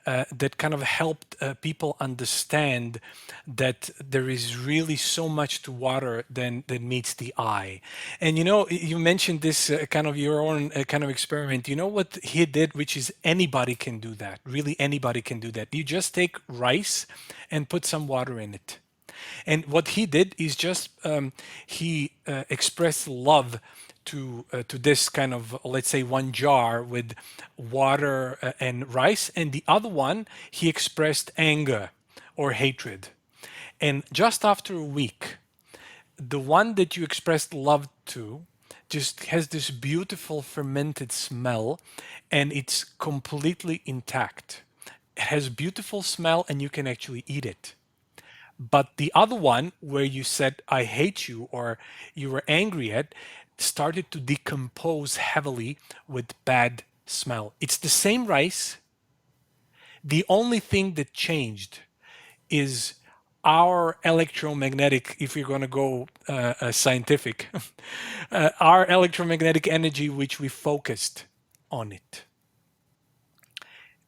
that kind of helped people understand that there is really so much to water than meets the eye. And you mentioned this kind of your own kind of experiment. You know what he did, which is anybody can do that. Really, anybody can do that. You just take rice and put some water in it. And what he did is just he expressed love to this kind of, let's say, one jar with water and rice, and the other one he expressed anger or hatred. And just after a week, the one that you expressed love to just has this beautiful fermented smell, and it's completely intact. It has beautiful smell and you can actually eat it. But the other one, where you said, I hate you, or you were angry at, started to decompose heavily with bad smell. It's the same rice. The only thing that changed is our electromagnetic, if you're going to go scientific, our electromagnetic energy, which we focused on it.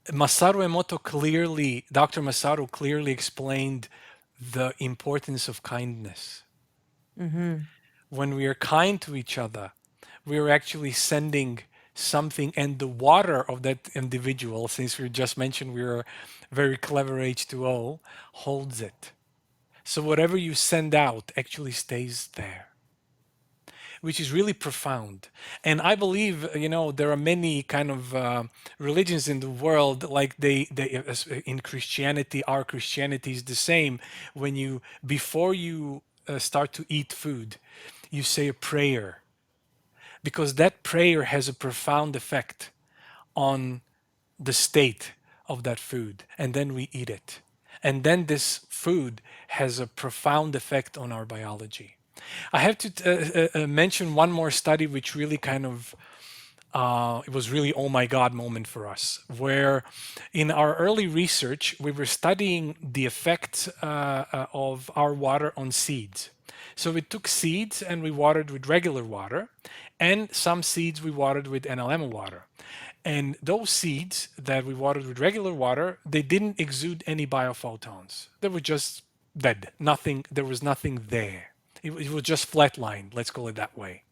Masaru Emoto clearly, Dr. Masaru clearly explained the importance of kindness. Mm-hmm. When we are kind to each other, we are actually sending something, and the water of that individual, since we just mentioned we are very clever H2O, holds it. So whatever you send out actually stays there, which is really profound. And I believe, there are many kind of religions in the world, like in Christianity, our Christianity is the same. When you, before you start to eat food, you say a prayer, because that prayer has a profound effect on the state of that food, and then we eat it. And then this food has a profound effect on our biology. I have to mention one more study, which really kind of it was really oh my god moment for us, where in our early research we were studying the effect of our water on seeds. So we took seeds and we watered with regular water, and some seeds we watered with NLM water. And those seeds that we watered with regular water, they didn't exude any biophotons. They were just dead. Nothing, there was nothing there. It was just flatlined, let's call it that way.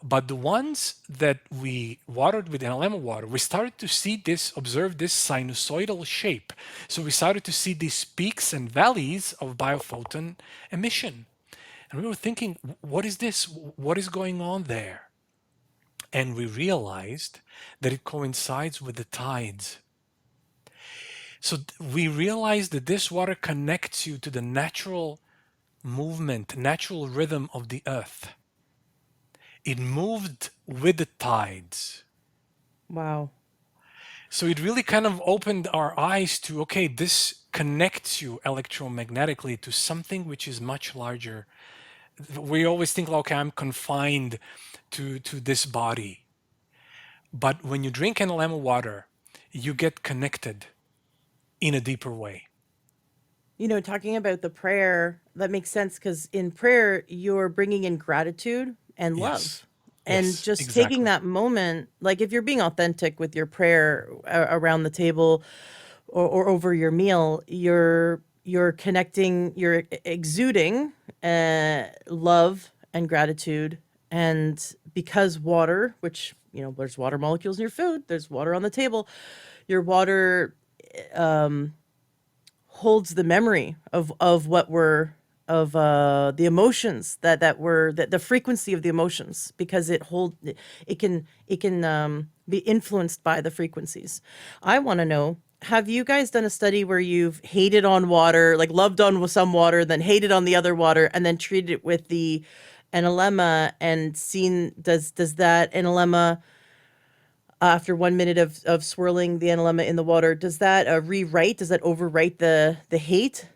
But the ones that we watered with NLM water, we started to see this, observe this sinusoidal shape. So we started to see these peaks and valleys of biophoton emission. And we were thinking, what is this? What is going on there? And we realized that it coincides with the tides. So we realized that this water connects you to the natural movement, natural rhythm of the earth. It moved with the tides. Wow. So it really kind of opened our eyes to, okay, this connects you electromagnetically to something which is much larger. We always think, okay, I'm confined to this body. But when you drink NLM water, you get connected in a deeper way. Talking about the prayer, that makes sense because in prayer, you're bringing in gratitude and Yes. love. And Yes, just taking exactly. that moment, like if you're being authentic with your prayer around the table or over your meal, you're connecting, you're exuding love and gratitude. And because water, which, there's water molecules in your food, there's water on the table, your water holds the memory of what we're of the emotions that the frequency of the emotions, because it can be influenced by the frequencies. I want to know, have you guys done a study where you've hated on water, like loved on with some water, then hated on the other water, and then treated it with the analemma and seen, does that analemma, after 1 minute of swirling the analemma in the water, does that does that overwrite the hate?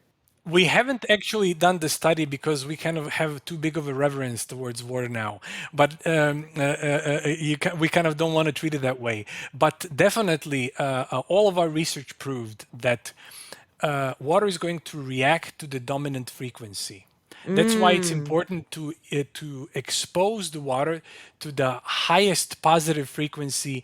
We haven't actually done the study because we kind of have too big of a reverence towards water now. But we kind of don't want to treat it that way. But definitely, all of our research proved that water is going to react to the dominant frequency. That's why it's Mm. important to expose the water to the highest positive frequency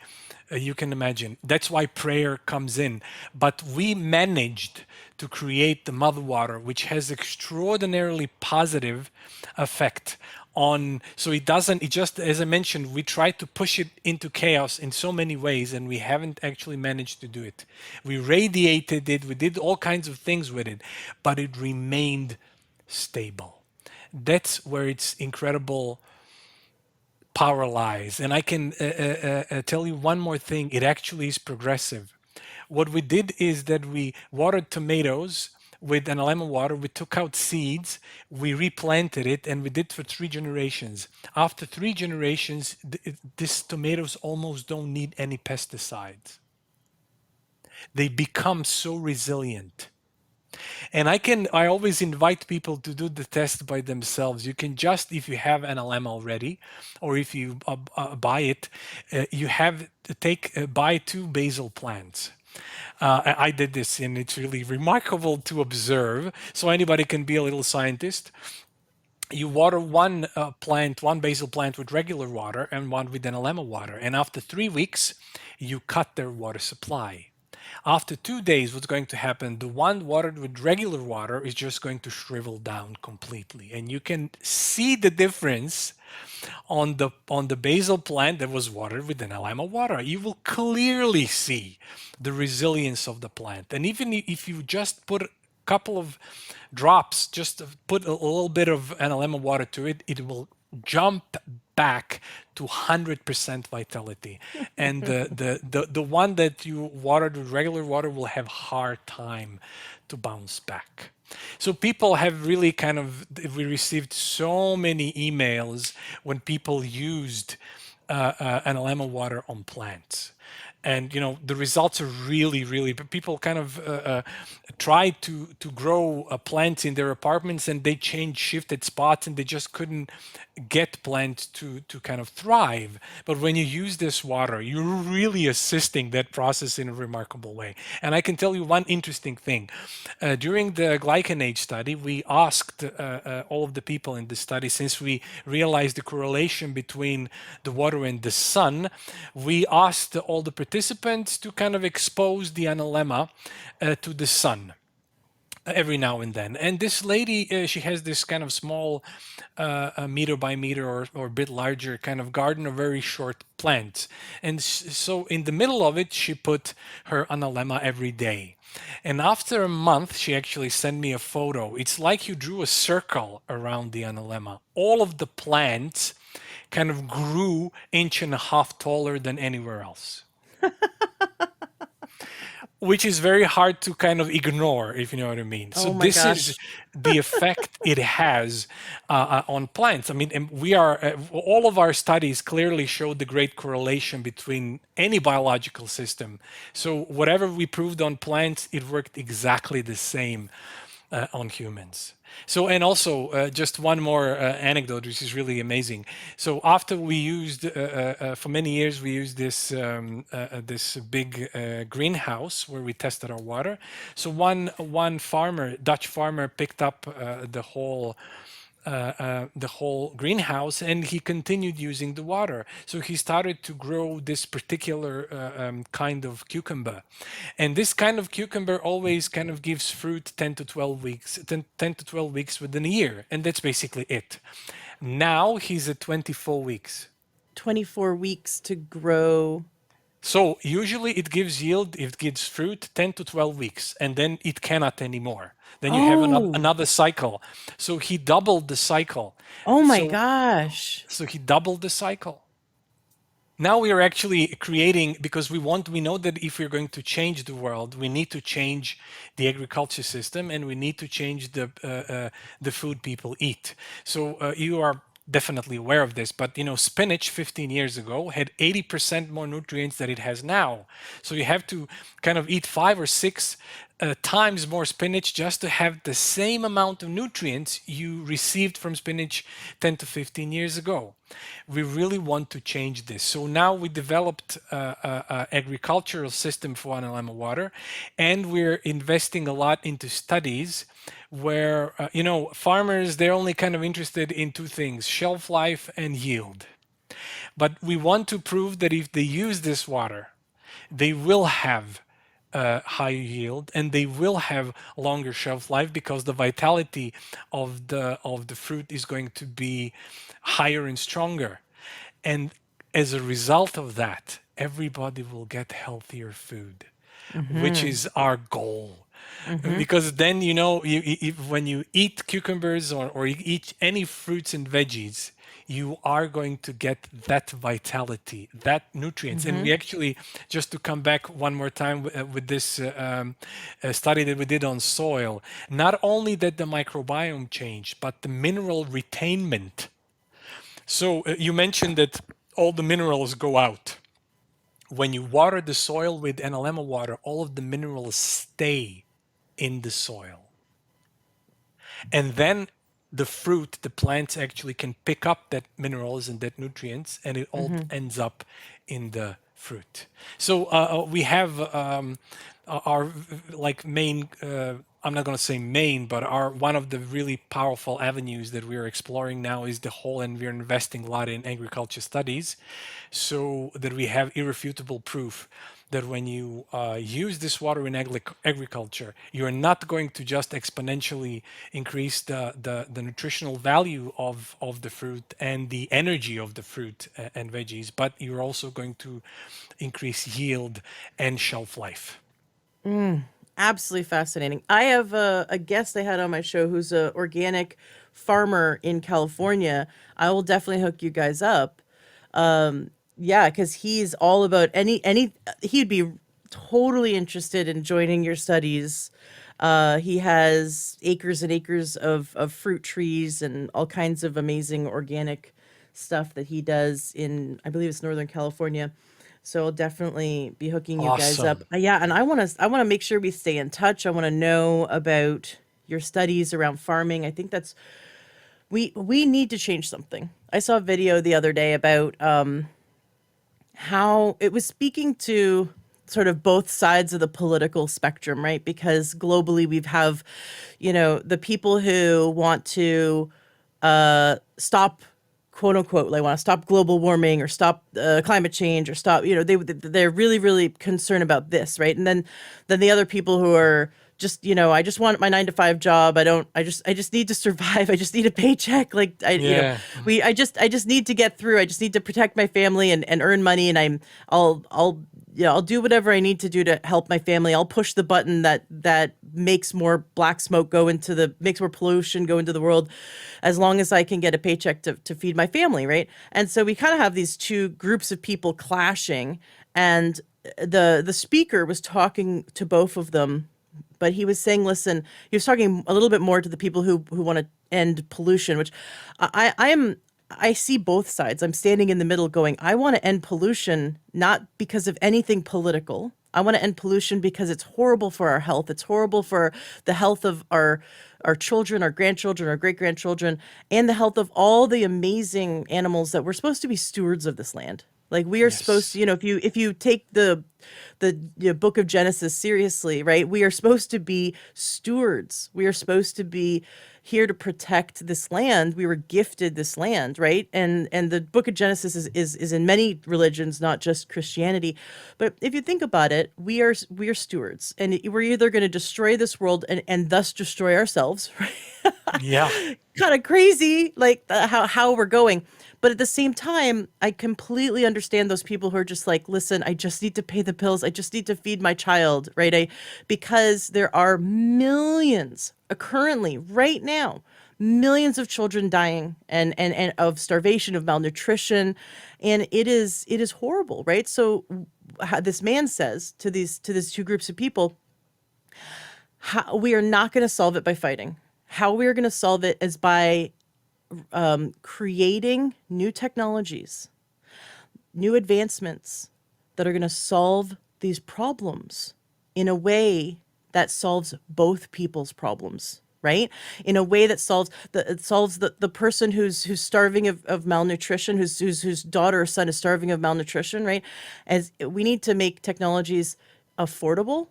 you can imagine. That's why prayer comes in. But we managed to create the mother water, which has extraordinarily positive effect on. So it doesn't. It just, as I mentioned, we tried to push it into chaos in so many ways, and we haven't actually managed to do it. We radiated it. We did all kinds of things with it, but it remained stable. That's where it's incredible paralyzed. And I can tell you one more thing. It actually is progressive. What we did is that we watered tomatoes with analema water. We took out seeds, we replanted it, and we did for 3 generations. After 3 generations, these tomatoes almost don't need any pesticides. They become so resilient. And I always invite people to do the test by themselves. You can just, if you have an LM already, or if you buy it, you have to buy 2 basil plants. I did this, and it's really remarkable to observe. So anybody can be a little scientist. You water one basil plant with regular water and one with analema water, and after 3 weeks, you cut their water supply. After 2 days, what's going to happen? The one watered with regular water is just going to shrivel down completely, and you can see the difference on the basil plant that was watered with analema water. You will clearly see the resilience of the plant, and even if you just put a couple of drops, just put a little bit of analema water to it, it will jump back to 100% vitality. And the one that you watered with regular water will have hard time to bounce back. So people have really we received so many emails when people used analema water on plants. And the results are really, but people try to grow plants in their apartments, and they shifted spots, and they just couldn't get plants to kind of thrive. But when you use this water, you're really assisting that process in a remarkable way. And I can tell you one interesting thing. During the glycanate study, we asked all of the people in the study, since we realized the correlation between the water and the sun, we asked all the participants to kind of expose the analema to the sun every now and then. And this lady, she has this kind of small meter by meter or a bit larger kind of garden of very short plants. And so in the middle of it, she put her analema every day. And after a month, she actually sent me a photo. It's like you drew a circle around the analema. All of the plants kind of grew 1.5 inches taller than anywhere else, which is very hard to kind of ignore, if you know what I mean. So Oh my this is gosh. the effect it has on plants. I mean, and we are all of our studies clearly show the great correlation between any biological system. So whatever we proved on plants, it worked exactly the same on humans. So, and also just one more anecdote, which is really amazing. So after we used, for many years, we used this big greenhouse where we tested our water. So one farmer, Dutch farmer, picked up the whole greenhouse, and he continued using the water. So he started to grow this particular kind of cucumber. And this kind of cucumber always kind of gives fruit 10 to 12 weeks, 10 to 12 weeks within a year. And that's basically it. Now he's at 24 weeks. 24 weeks to grow. So usually it gives yield, it gives fruit 10 to 12 weeks, and then it cannot anymore. Then you have Oh, another cycle. So he doubled the cycle. oh my So gosh. so he doubled the cycle. Now we are actually creating, because we know that if we're going to change the world, we need to change the agriculture system, and we need to change the food people eat. So you are definitely aware of this, but spinach 15 years ago had 80% more nutrients than it has now. So you have to kind of eat 5 or 6 times more spinach just to have the same amount of nutrients you received from spinach 10 to 15 years ago. We really want to change this. So now we developed a agricultural system for analema water, and we're investing a lot into studies where, farmers, they're only kind of interested in 2 things: shelf life and yield. But we want to prove that if they use this water, they will have higher yield, and they will have longer shelf life, because the vitality of the fruit is going to be higher and stronger. And as a result of that, everybody will get healthier food, which Mm-hmm. is our goal. Mm-hmm. Because then, when you eat cucumbers, or you eat any fruits and veggies, you are going to get that vitality, that nutrients. And we actually, just to come back one more time with this study that we did on soil, not only that the microbiome changed, but the mineral retainment. So you mentioned that all the minerals go out. When you water the soil with NLM water, all of the minerals stay in the soil. And then the fruit, the plants actually can pick up that minerals and that nutrients, and it all ends up in the fruit. So we have our like main. I'm not going to say main, but our one of the really powerful avenues that we are exploring now is the whole, and we're investing a lot in agriculture studies, so that we have irrefutable proof that when you use this water in agriculture, you're not going to just exponentially increase the nutritional value of the fruit and the energy of the fruit and veggies, but you're also going to increase yield and shelf life. Absolutely fascinating. I have a guest I had on my show who's a organic farmer in California. I will definitely hook you guys up. Yeah, because he's all about he'd be totally interested in joining your studies. He has acres and acres of fruit trees and all kinds of amazing organic stuff that he does in, I believe it's Northern California. So I'll definitely be hooking you guys up. Awesome. Yeah, and I want to make sure we stay in touch. I want to know about your studies around farming. I think that's we need to change something. I saw a video the other day about how it was speaking to sort of both sides of the political spectrum, right? Because globally we have, the people who want to stop, quote unquote, like want to stop global warming or stop climate change or stop, they're really really concerned about this, right? And then the other people who are just, I just want my 9 to 5 job. I just need to survive. I just need a paycheck. Like Yeah. I just need to get through. I just need to protect my family and earn money. And I'll I'll do whatever I need to do to help my family. I'll push the button that makes more black smoke makes more pollution go into the world, as long as I can get a paycheck to feed my family, right? And so we kind of have these two groups of people clashing, and the speaker was talking to both of them, but he was saying, listen, he was talking a little bit more to the people who want to end pollution, which I see both sides. I'm standing in the middle going, I want to end pollution not because of anything political. I want to end pollution because it's horrible for our health. It's horrible for the health of our children, our grandchildren, our great grandchildren, and the health of all the amazing animals that we're supposed to be stewards of this land. Like we are supposed to, Yes. if you take the book of Genesis seriously, right? We are supposed to be stewards. We are supposed to be here to protect this land. We were gifted this land, right? And the book of Genesis is in many religions, not just Christianity. But if you think about it, we are stewards, and we're either going to destroy this world and thus destroy ourselves, right? Yeah. Kind of crazy, like how we're going. But at the same time, I completely understand those people who are just like, listen, I just need to pay the bills. I just need to feed my child, right? Because there are millions currently, right now, millions of children dying and of starvation, of malnutrition, and it is horrible, right? So this man says to these two groups of people, we are not going to solve it by fighting. How we are going to solve it is by creating new technologies, new advancements that are going to solve these problems in a way that solves both people's problems, right? In a way that solves the person who's starving of malnutrition, whose daughter or son is starving of malnutrition, right? As we need to make technologies affordable,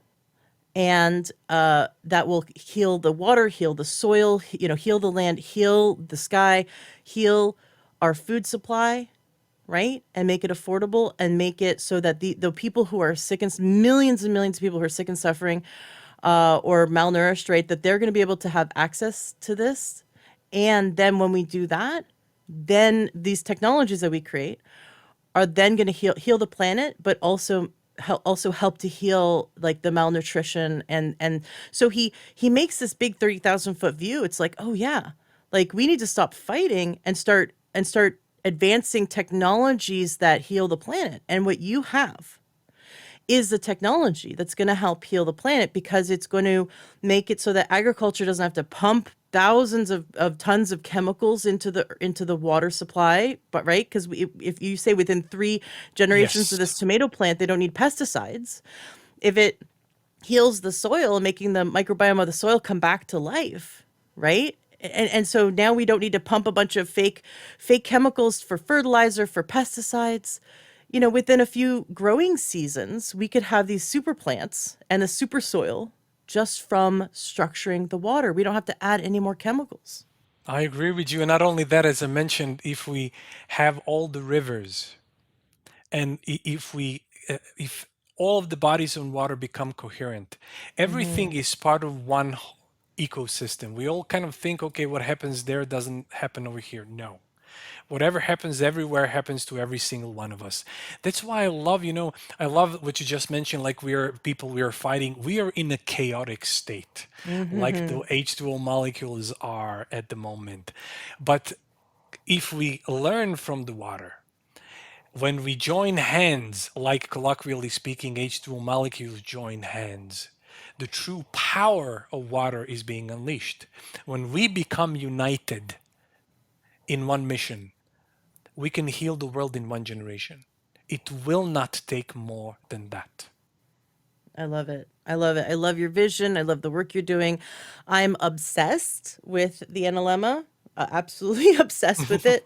and that will heal the water, heal the soil, heal the land, heal the sky, heal our food supply, right? And make it affordable, and make it so that the people who are sick, and millions and millions of people who are sick and suffering or malnourished, right, that they're going to be able to have access to this. And then when we do that, then these technologies that we create are then going to heal the planet, but also help to heal like the malnutrition. And so he makes this big 30,000 foot view. It's like, oh yeah, like we need to stop fighting and start advancing technologies that heal the planet. And what you have is the technology that's going to help heal the planet, because it's going to make it so that agriculture doesn't have to pump thousands of tons of chemicals into the water supply. But right, because if you say within 3 generations of Yes. this tomato plant they don't need pesticides, if it heals the soil, making the microbiome of the soil come back to life, right? And so now we don't need to pump a bunch of fake chemicals for fertilizer, for pesticides. Within a few growing seasons, we could have these super plants and the super soil just from structuring the water. We don't have to add any more chemicals. I agree with you. And not only that, as I mentioned, if we have all the rivers and if all of the bodies on water become coherent, Hmm. everything is part of one ecosystem. We all kind of think, okay, what happens there doesn't happen over here. No. Whatever happens everywhere happens to every single one of us. That's why I love what you just mentioned, like we are people, we are fighting, we are in a chaotic state, like the Hmm. H2O molecules are at the moment. But if we learn from the water, when we join hands, like colloquially speaking, H2O molecules join hands, the true power of water is being unleashed. When we become united in one mission, we can heal the world in one generation. It will not take more than that. I love it. I love it. I love your vision. I love the work you're doing. I'm obsessed with the NLMA, absolutely obsessed with it.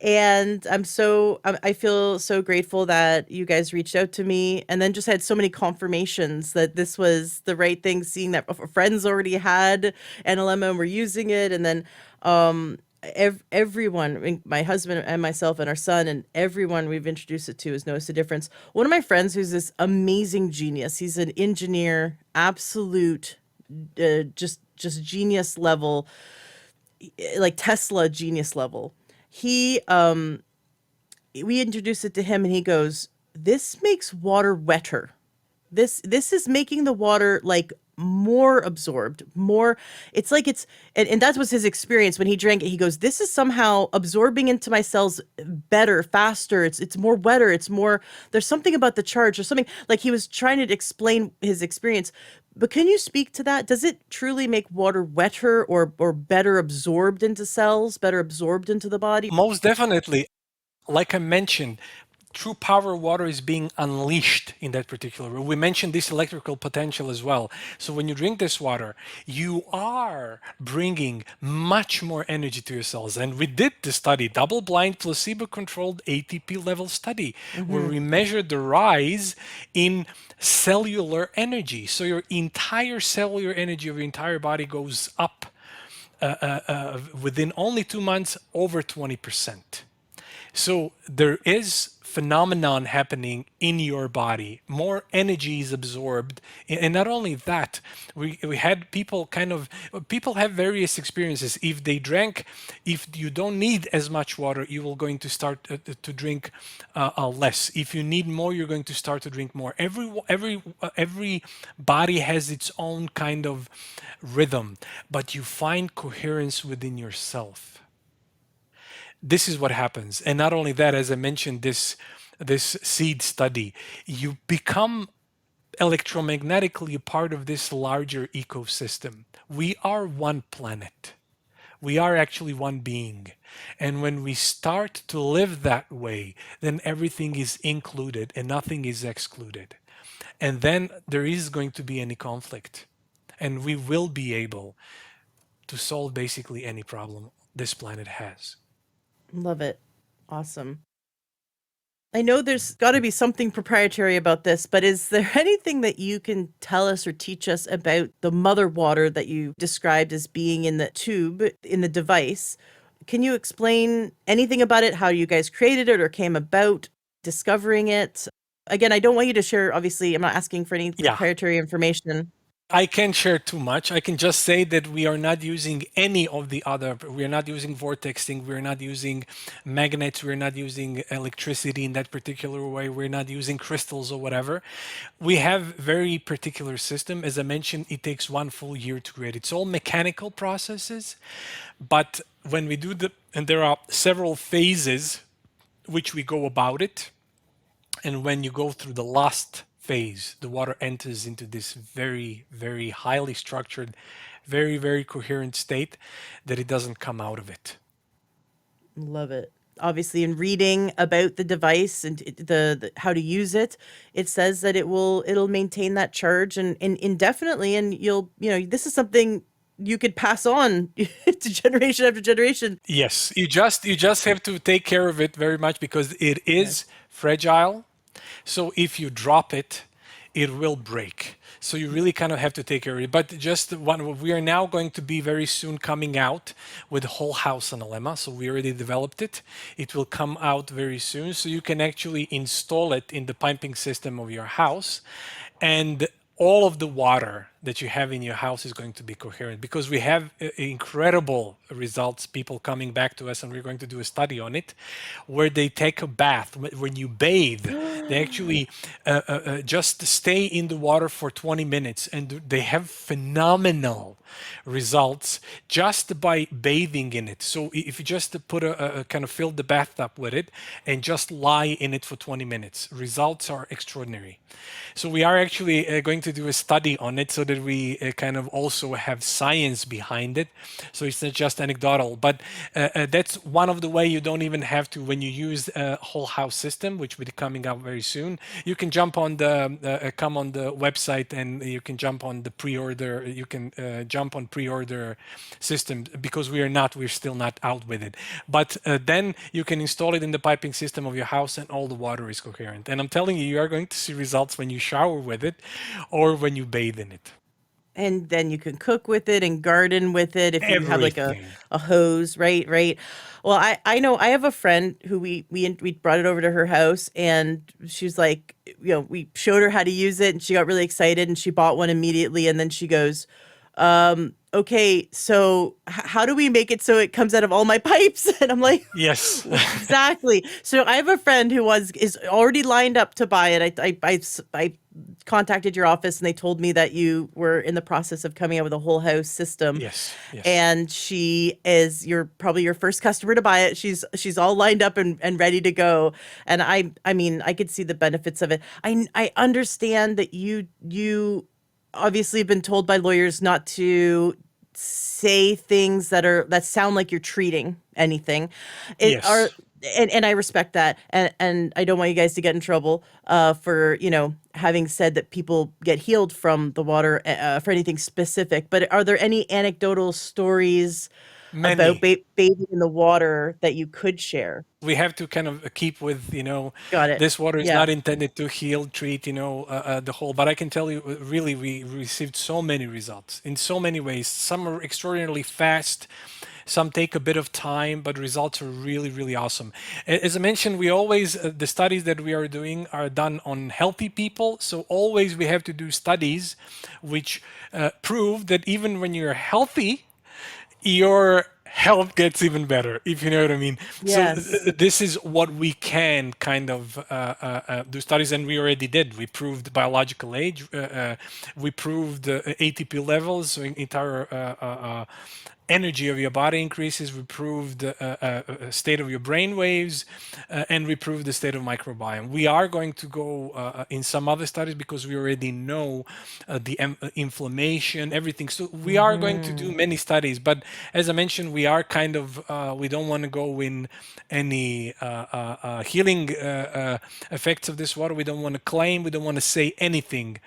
And I feel so grateful that you guys reached out to me, and then just had so many confirmations that this was the right thing, seeing that friends already had NLMA and were using it. And then everyone, I mean, my husband and myself and our son and everyone we've introduced it to has noticed a difference. One of my friends who's this amazing genius, he's an engineer, absolute just genius level, like Tesla genius level. He We introduced it to him and he goes, "This makes water wetter. This is making the water like more absorbed, more. It's like it's and that was his experience when he drank it. He goes, "This is somehow absorbing into my cells better, faster. It's more wetter. It's more. There's something about the charge or something." Like he was trying to explain his experience. But can you speak to that? Does it truly make water wetter or better absorbed into cells, better absorbed into the body? Most definitely, like I mentioned, true power of water is being unleashed in that particular room. We mentioned this electrical potential as well. So when you drink this water, you are bringing much more energy to your cells. And we did the study, double-blind, placebo-controlled ATP level study, where Mm-hmm. we measured the rise in cellular energy. So your entire cellular energy of your entire body goes up within only 2 months, over 20%. So there is phenomenon happening in your body. More energy is absorbed, and not only that, we had people have various experiences. If they drank, if you don't need as much water, you will going to start to drink less. If you need more, you're going to start to drink more. Every body has its own kind of rhythm, but you find coherence within yourself. This is what happens. And not only that, as I mentioned, this seed study, you become electromagnetically a part of this larger ecosystem. We are one planet. We are actually one being. And when we start to live that way, then everything is included and nothing is excluded. And then there is going to be any conflict. And we will be able to solve basically any problem this planet has. Love it. Awesome. I know there's got to be something proprietary about this, but is there anything that you can tell us or teach us about the mother water that you described as being in the tube, in the device? Can you explain anything about it, how you guys created it or came about discovering it? Again, I don't want you to share, obviously, I'm not asking for any Yeah, proprietary information. I can't share too much. I can just say that we are not using any of the other. We are not using vortexing. We're not using magnets. We're not using electricity in that particular way. We're not using crystals or whatever. We have very particular system. As I mentioned, it takes 1 full year to create. It's all mechanical processes, but when we do and there are several phases which we go about it. And when you go through the last phase, the water enters into this very, very highly structured, very, very coherent state that it doesn't come out of it. Love it. Obviously, in reading about the device and the how to use it, it says that it'll maintain that charge and indefinitely, and this is something you could pass on to generation after generation. Yes, you just have to take care of it very much because it is Yes. fragile. So if you drop it, it will break. So you really kind of have to take care of it. But just one, we are now going to be very soon coming out with whole house analemma. So we already developed it. It will come out very soon. So you can actually install it in the piping system of your house. And all of the water that you have in your house is going to be coherent because we have incredible results, people coming back to us, and we're going to do a study on it where they take a bath. When you bathe, they actually just stay in the water for 20 minutes and they have phenomenal results just by bathing in it. So if you just put a kind of fill the bathtub with it and just lie in it for 20 minutes, results are extraordinary. So we are actually going to do a study on it so that we kind of also have science behind it. So it's not just anecdotal, but that's one of the way you don't even have to, when you use a whole house system, which will be coming out very soon, you can jump on come on the website and you can jump on the pre-order, you can jump on pre-order system because we're still not out with it. But then you can install it in the piping system of your house and all the water is coherent. And I'm telling you, you are going to see results when you shower with it or when you bathe in it. And then you can cook with it and garden with it if you have like Everything. a hose, right. Well, I know I have a friend who we brought it over to her house, and she's like, we showed her how to use it and she got really excited and she bought one immediately, and then she goes, okay, so how do we make it so it comes out of all my pipes? And I'm like, Yes. exactly. So I have a friend who is already lined up to buy it. I contacted your office and they told me that you were in the process of coming out with a whole house system, Yes. Yes. and you're probably your first customer to buy it. She's all lined up and ready to go. And I mean, I could see the benefits of it. I understand that you obviously have been told by lawyers not to say things that sound like you're treating anything. It are Yes. and I respect that, and I don't want you guys to get in trouble for having said that people get healed from the water for anything specific. But are there any anecdotal stories about Many. bathing in the water that you could share? We have to kind of keep with, Got it. this water is Yeah. not intended to heal, treat, the whole. But I can tell you, really, we received so many results in so many ways. Some are extraordinarily fast. Some take a bit of time, but results are really, really awesome. As I mentioned, we always, the studies that we are doing are done on healthy people. So always we have to do studies which prove that even when you're healthy, your health gets even better, if you know what I mean. So Yes. this is what we can kind of do studies, and we already did. We proved biological age. We proved ATP levels, so entire energy of your body increases. We proved state of your brain waves, and we proved the state of microbiome. We are going to go in some other studies because we already know the inflammation, everything. So we are going to do Hmm. many studies, but as I mentioned, we are kind of we don't want to go in any healing effects of this water. We don't want to claim. We don't want to say anything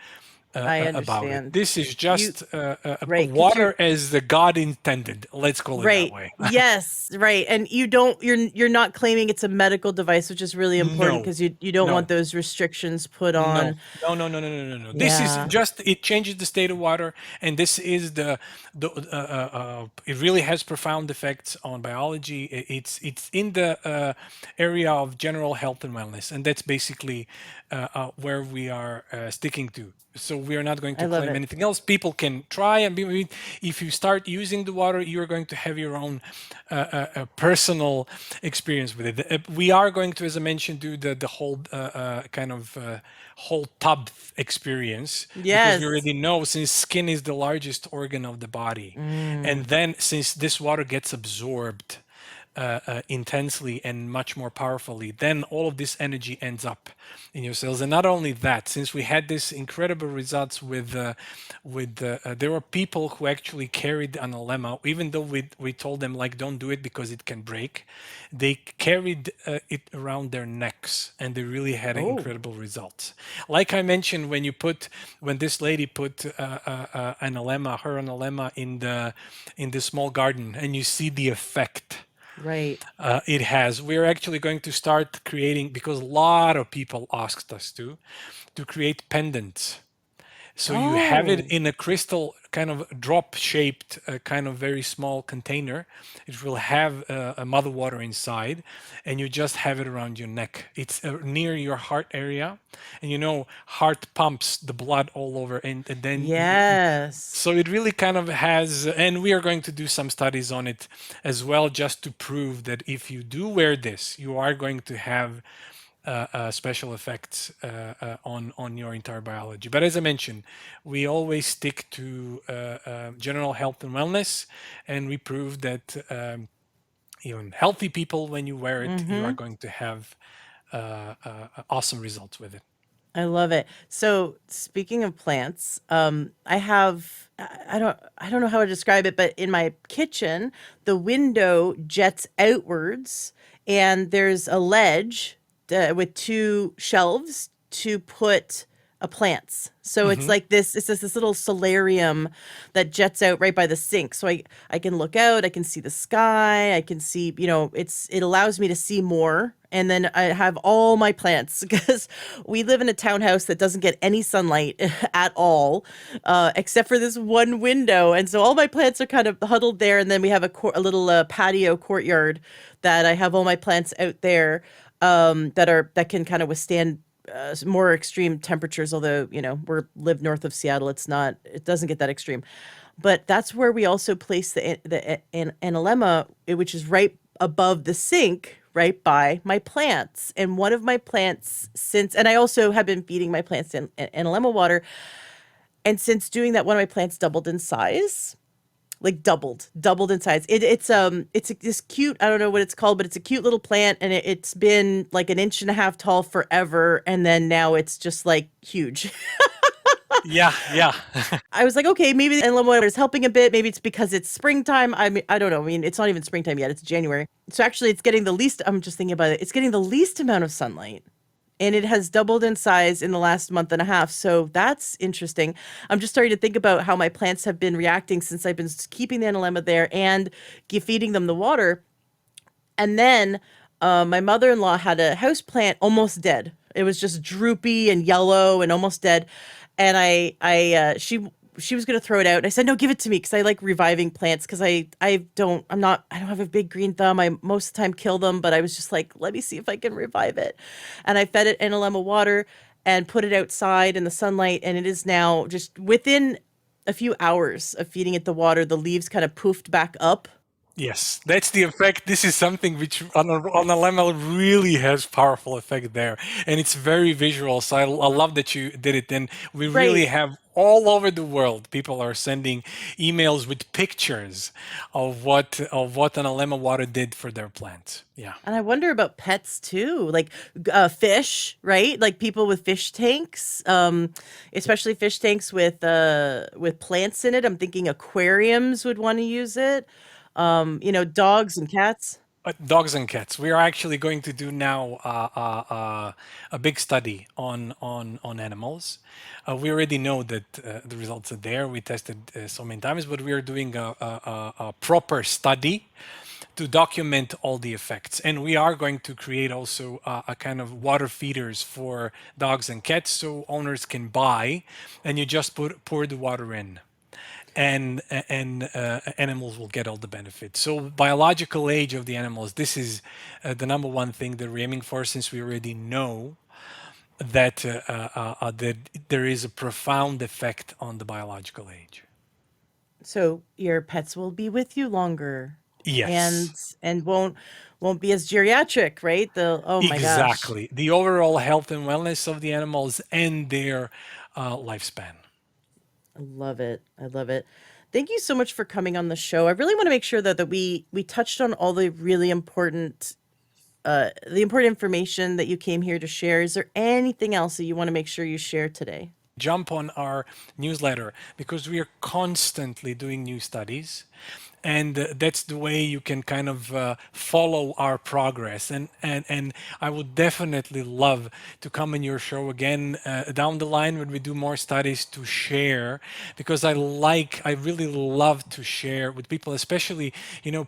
I about it. understand. This is You just right, because you're water as the God intended. Let's call it that right. way. Yes, right. And you're not claiming it's a medical device, which is really important No, because you don't want no. those restrictions put No, on. no. This is Yeah, just, it changes the state of water, and this is it really has profound effects on biology. It's in the area of general health and wellness, and that's basically where we are sticking to. So we are not going I to love claim it. anything else. People can try, and if you start using the water, you're going to have your own personal experience with it. We are going to, as I mentioned, do the whole kind of whole tub experience because we Yes. already know, since skin is the largest organ of the body, and Mm, then since this water gets absorbed intensely and much more powerfully, then all of this energy ends up in your cells. And not only that, since we had this incredible results there were people who actually carried an lemma, even though we told them like don't do it because it can break, they carried it around their necks, and they really had Oh, incredible results. Like I mentioned, when this lady put an lemma, her lemma in the small garden, and you see the effect right. it has. We're actually going to start creating, because a lot of people asked us to create pendants. So you have it Oh, in a crystal kind of drop shaped, kind of very small container. It will have a mother water inside, and you just have it around your neck. It's near your heart area, and heart pumps the blood all over, and then yes. so it really kind of has, and we are going to do some studies on it as well, just to prove that if you do wear this, you are going to have special effects on your entire biology. But as I mentioned, we always stick to general health and wellness, and we prove that even healthy people, when you wear it, you are Mm-hmm. going to have awesome results with it. I love it. So speaking of plants, I don't know how to describe it, but in my kitchen, the window jets outwards, and there's a ledge with two shelves to put plants. So it's Hmm. like this. It's just this little solarium that jets out right by the sink. So I can look out. I can see the sky. I can see, it allows me to see more. And then I have all my plants because we live in a townhouse that doesn't get any sunlight at all, except for this one window. And so all my plants are kind of huddled there. And then we have a little patio courtyard that I have all my plants out there, that can kind of withstand more extreme temperatures. Although we live north of Seattle, it doesn't get that extreme. But that's where we also place the analemma, which is right above the sink, right by my plants. And one of my plants, and I also have been feeding my plants analemma water. And since doing that, one of my plants doubled in size, like doubled in size. It's this cute, I don't know what it's called, but it's a cute little plant, and it's been like an inch and a half tall forever, and then now it's just like huge. Yeah, yeah. I was like, okay, maybe the lemon water is helping a bit. Maybe it's because it's springtime. I mean, I don't know. I mean, it's not even springtime yet. It's January. So actually, it's getting the least. I'm just thinking about it. It's getting the least amount of sunlight. And it has doubled in size in the last month and a half. So that's interesting. I'm just starting to think about how my plants have been reacting since I've been keeping the analemma there and feeding them the water. And then my mother-in-law had a house plant almost dead. It was just droopy and yellow and almost dead. And she was gonna throw it out. And I said, no, give it to me because I like reviving plants because I don't have a big green thumb. I most of the time kill them, but I was just like, let me see if I can revive it. And I fed it analemma water and put it outside in the sunlight, and it is now just within a few hours of feeding it the water, the leaves kind of poofed back up. Yes, that's the effect. This is something which on a level really has powerful effect there, and it's very visual. So I love that you did it. And we really Right. have all over the world people are sending emails with pictures of what an lemon water did for their plants. Yeah. And I wonder about pets too, like fish, right? Like people with fish tanks, especially fish tanks with plants in it. I'm thinking aquariums would want to use it. Dogs and cats. Dogs and cats. We are actually going to do now a big study on animals. We already know that the results are there. We tested so many times, but we are doing a proper study to document all the effects. And we are going to create also a kind of water feeders for dogs and cats, so owners can buy, and you just pour the water in, and animals will get all the benefits. So biological age of the animals, this is the number one thing that we're aiming for, since we already know that there is a profound effect on the biological age. So your pets will be with you longer, Yes, and won't be as geriatric, right? Oh my gosh. exactly. The overall health and wellness of the animals and their lifespan. I love it. I love it. Thank you so much for coming on the show. I really want to make sure that we touched on all the really important the important information that you came here to share. Is there anything else that you want to make sure you share today? Jump on our newsletter because we are constantly doing new studies. And that's the way you can kind of follow our progress. And I would definitely love to come in your show again down the line when we do more studies to share, because I really love to share with people, especially,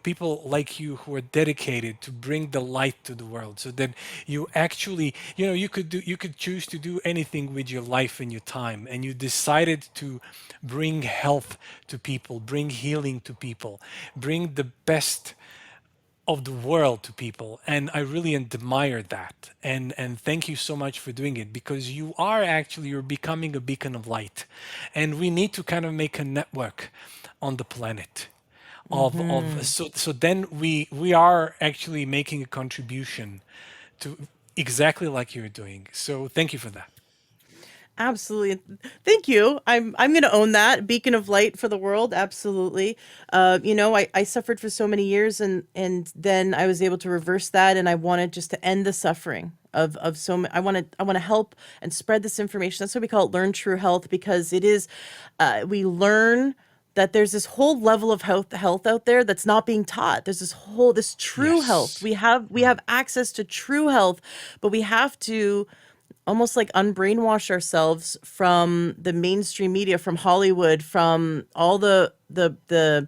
people like you who are dedicated to bring the light to the world, so that you actually, you could choose to do anything with your life and your time, and you decided to bring health to people, bring healing to people, bring the best of the world to people. And I really admire that. And thank you so much for doing it, because you're becoming a beacon of light. And we need to kind of make a network on the planet of Hmm. so then we are actually making a contribution to exactly like you're doing. So thank you for that. Absolutely. Thank you. I'm going to own that beacon of light for the world. Absolutely. I suffered for so many years, and then I was able to reverse that, and I wanted just to end the suffering of so many. I want to help and spread this information. That's why we call it Learn True Health, because it is we learn that there's this whole level of health out there that's not being taught. There's this true health. Yes. We have access to true health, but we have to almost like unbrainwash ourselves from the mainstream media, from Hollywood, from all the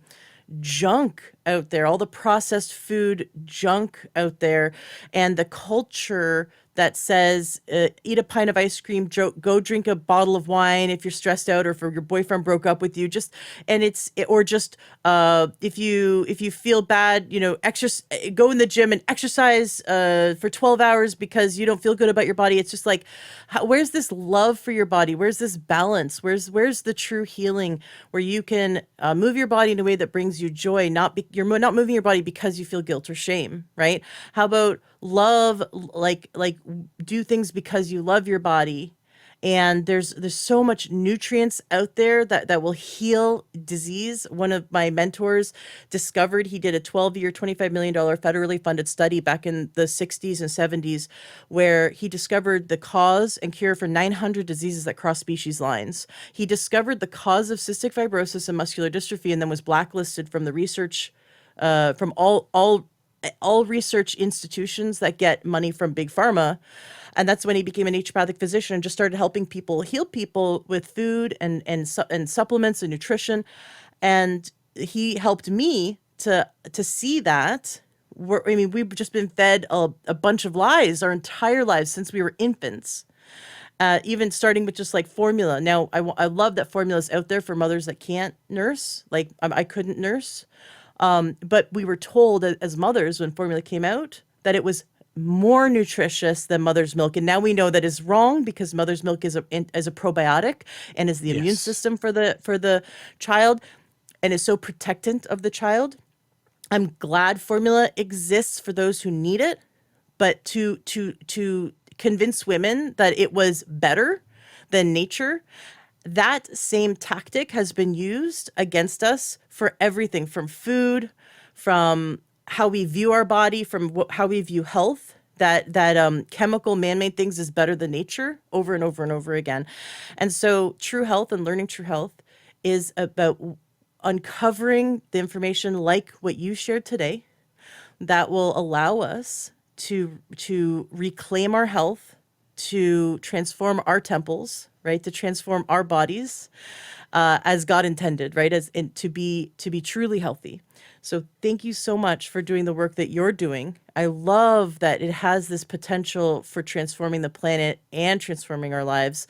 junk out there, all the processed food junk out there, and the culture that says eat a pint of ice cream, go drink a bottle of wine if you're stressed out, or if your boyfriend broke up with you, just and or just if you feel bad, exercise, go in the gym and exercise for 12 hours because you don't feel good about your body. It's just like, where's this love for your body? Where's this balance? Where's the true healing where you can move your body in a way that brings you joy? You're not moving your body because you feel guilt or shame, right? How about love, like do things because you love your body, and there's so much nutrients out there that will heal disease. One of my mentors discovered, he did a 12-year $25 million federally funded study back in the 60s and 70s, where he discovered the cause and cure for 900 diseases that cross species lines. He discovered the cause of cystic fibrosis and muscular dystrophy, and then was blacklisted from the research from all research institutions that get money from big pharma. And that's when he became a naturopathic physician and just started helping people heal people with food and supplements and nutrition. And he helped me to see that. We've just been fed a bunch of lies our entire lives since we were infants. Even starting with just like formula. Now, I love that formula is out there for mothers that can't nurse. Like I couldn't nurse. But we were told as mothers when formula came out that it was more nutritious than mother's milk, and now we know that is wrong, because mother's milk is a probiotic and is the immune Yes. system for the child, and is so protectant of the child. I'm glad formula exists for those who need it, but to convince women that it was better than nature, that same tactic has been used against us for everything from food, from how we view our body, from how we view health. That chemical man-made things is better than nature, over and over and over again. And so true health and learning true health is about uncovering the information like what you shared today, that will allow us to reclaim our health, to transform our temples, right? To transform our bodies as God intended, right? To be truly healthy. So thank you so much for doing the work that you're doing. I love that it has this potential for transforming the planet and transforming our lives.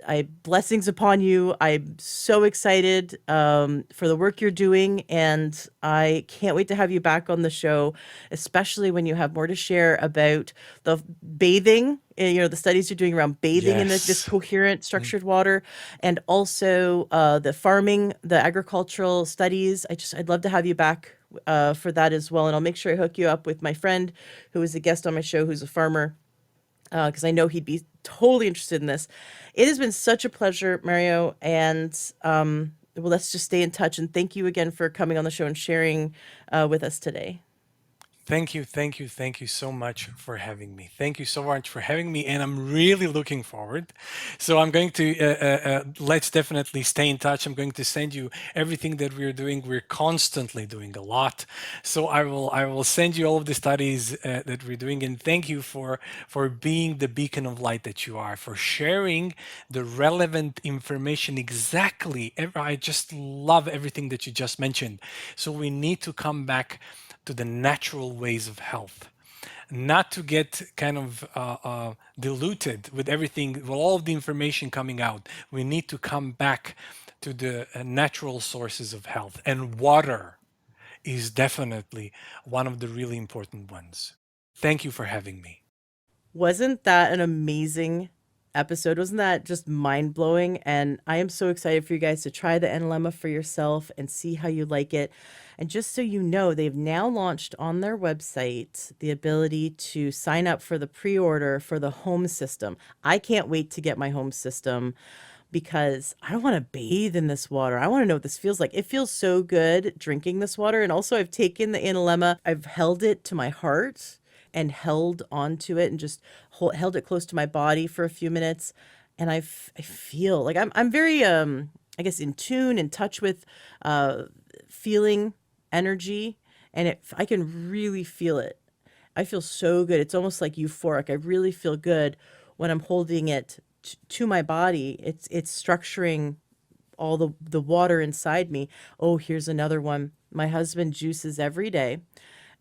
I blessings upon you. I'm so excited for the work you're doing, and I can't wait to have you back on the show, especially when you have more to share about the bathing. The studies you're doing around bathing in this Yes. coherent, structured water, and also the farming, the agricultural studies. I'd love to have you back for that as well, and I'll make sure I hook you up with my friend who is a guest on my show, who's a farmer, because I know he'd be totally interested in this. It has been such a pleasure, Mario, and Well, let's just stay in touch. And thank you again for coming on the show and sharing with us today. Thank you, thank you, thank you so much for having me. Thank you so much for having me, and I'm really looking forward. So I'm going to let's definitely stay in touch. I'm going to send you everything that we're doing. We're constantly doing a lot, so I will send you all of the studies that we're doing. And thank you for being the beacon of light that you are, for sharing the relevant information exactly. I just love everything that you just mentioned. So we need to come back to the natural ways of health, not to get kind of diluted with everything, with all of the information coming out. We need to come back to the natural sources of health, and water is definitely one of the really important ones. Thank you for having me. Wasn't that an amazing episode? Wasn't that just mind blowing? And I am so excited for you guys to try the Enema for yourself and see how you like it. And just so you know, they've now launched on their website the ability to sign up for the pre order for the home system. I can't wait to get my home system because I don't want to bathe in this water. I want to know what this feels like. It feels so good drinking this water. And also, I've taken the analemma, I've held it to my heart and held onto it and just held it close to my body for a few minutes. And I feel like I'm very, I guess, in tune, in touch with feeling energy. And I can really feel it. I feel so good. It's almost like euphoric. I really feel good when I'm holding it to my body. It's structuring all the water inside me. Oh, here's another one. My husband juices every day.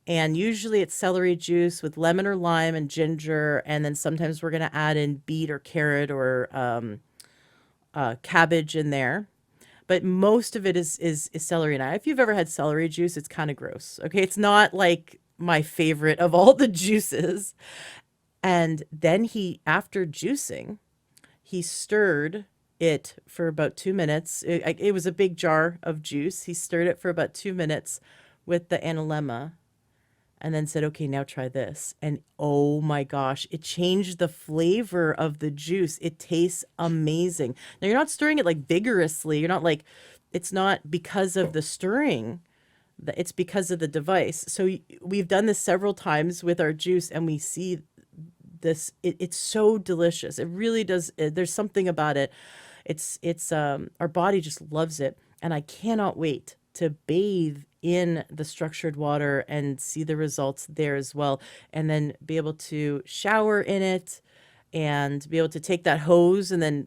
And usually it's celery juice with lemon or lime and ginger. And then sometimes we're going to add in beet or carrot or cabbage in there. But most of it is celery. Now, if you've ever had celery juice, it's kind of gross. Okay. It's not like my favorite of all the juices. And then after juicing, he stirred it for about 2 minutes. It was a big jar of juice. He stirred it for about 2 minutes with the analemma and then said, okay, now try this. And oh my gosh, it changed the flavor of the juice. It tastes amazing. Now, you're not stirring it like vigorously. You're not like, it's not because of the stirring, it's because of the device. So we've done this several times with our juice and we see this, it's so delicious. It really does. There's something about it. It's our body just loves it. And I cannot wait to bathe in the structured water and see the results there as well. And then be able to shower in it and be able to take that hose and then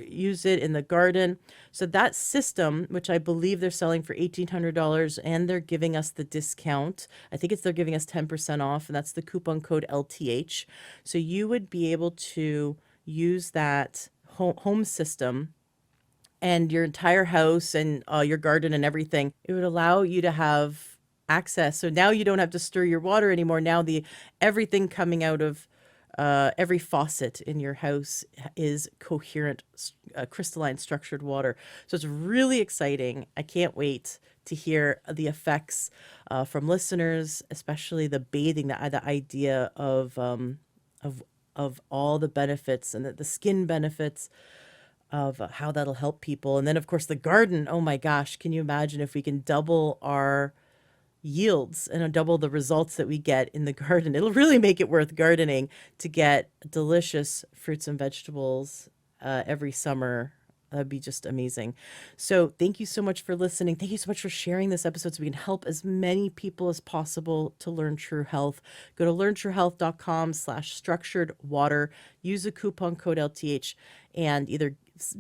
use it in the garden. So that system, which I believe they're selling for $1,800, and they're giving us the discount. I think they're giving us 10% off, and that's the coupon code LTH. So you would be able to use that home system and your entire house and your garden and everything. It would allow you to have access. So now you don't have to stir your water anymore. Now everything coming out of every faucet in your house is coherent, crystalline, structured water. So it's really exciting. I can't wait to hear the effects from listeners, especially the bathing, the idea of all the benefits and the skin benefits of how that'll help people. And then, of course, the garden. Oh my gosh, can you imagine if we can double our yields and double the results that we get in the garden? It'll really make it worth gardening to get delicious fruits and vegetables every summer. That'd be just amazing. So thank you so much for listening. Thank you so much for sharing this episode so we can help as many people as possible to learn true health. Go to learntruehealth.com/structured water. Use the coupon code LTH and either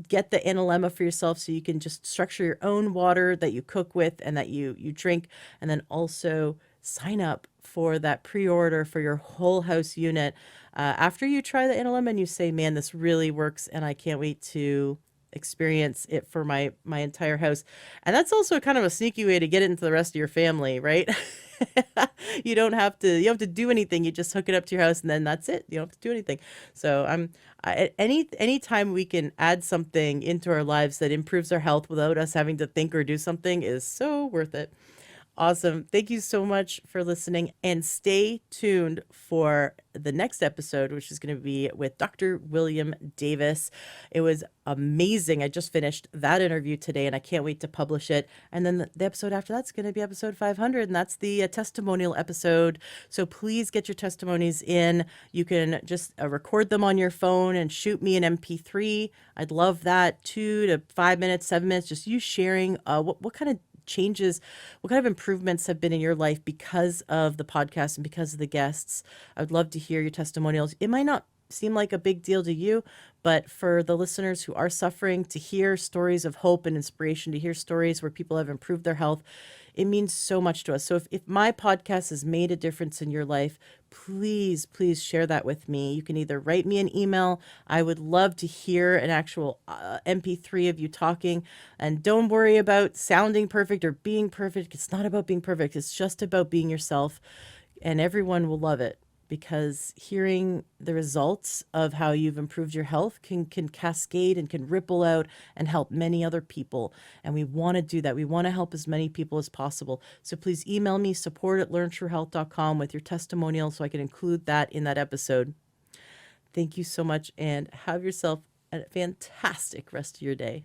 get the analemma for yourself so you can just structure your own water that you cook with and that you drink, and then also sign up for that pre-order for your whole house unit after you try the analemma and you say, man, this really works and I can't wait to experience it for my entire house. And that's also kind of a sneaky way to get it into the rest of your family, right? You don't have to do anything. You just hook it up to your house and then that's it. You don't have to do anything. So any time we can add something into our lives that improves our health without us having to think or do something is so worth it. Awesome. Thank you so much for listening, and stay tuned for the next episode, which is going to be with Dr. William Davis. It was amazing. I just finished that interview today and I can't wait to publish it. And then the episode after that's going to be episode 500, and that's the testimonial episode. So please get your testimonies in. You can just record them on your phone and shoot me an MP3. I'd love that. 2 to 5 minutes, 7 minutes, just you sharing what kind of changes, what kind of improvements have been in your life because of the podcast and because of the guests. I would love to hear your testimonials. It might not seem like a big deal to you, but for the listeners who are suffering, to hear stories of hope and inspiration, to hear stories where people have improved their health, it means so much to us. So if my podcast has made a difference in your life, please share that with me. You can either write me an email. I would love to hear an actual MP3 of you talking. And don't worry about sounding perfect or being perfect. It's not about being perfect. It's just about being yourself. And everyone will love it, because hearing the results of how you've improved your health can cascade and can ripple out and help many other people. And we want to do that. We want to help as many people as possible. So please email me, support@learntruehealth.com, with your testimonial so I can include that in that episode. Thank you so much, and have yourself a fantastic rest of your day.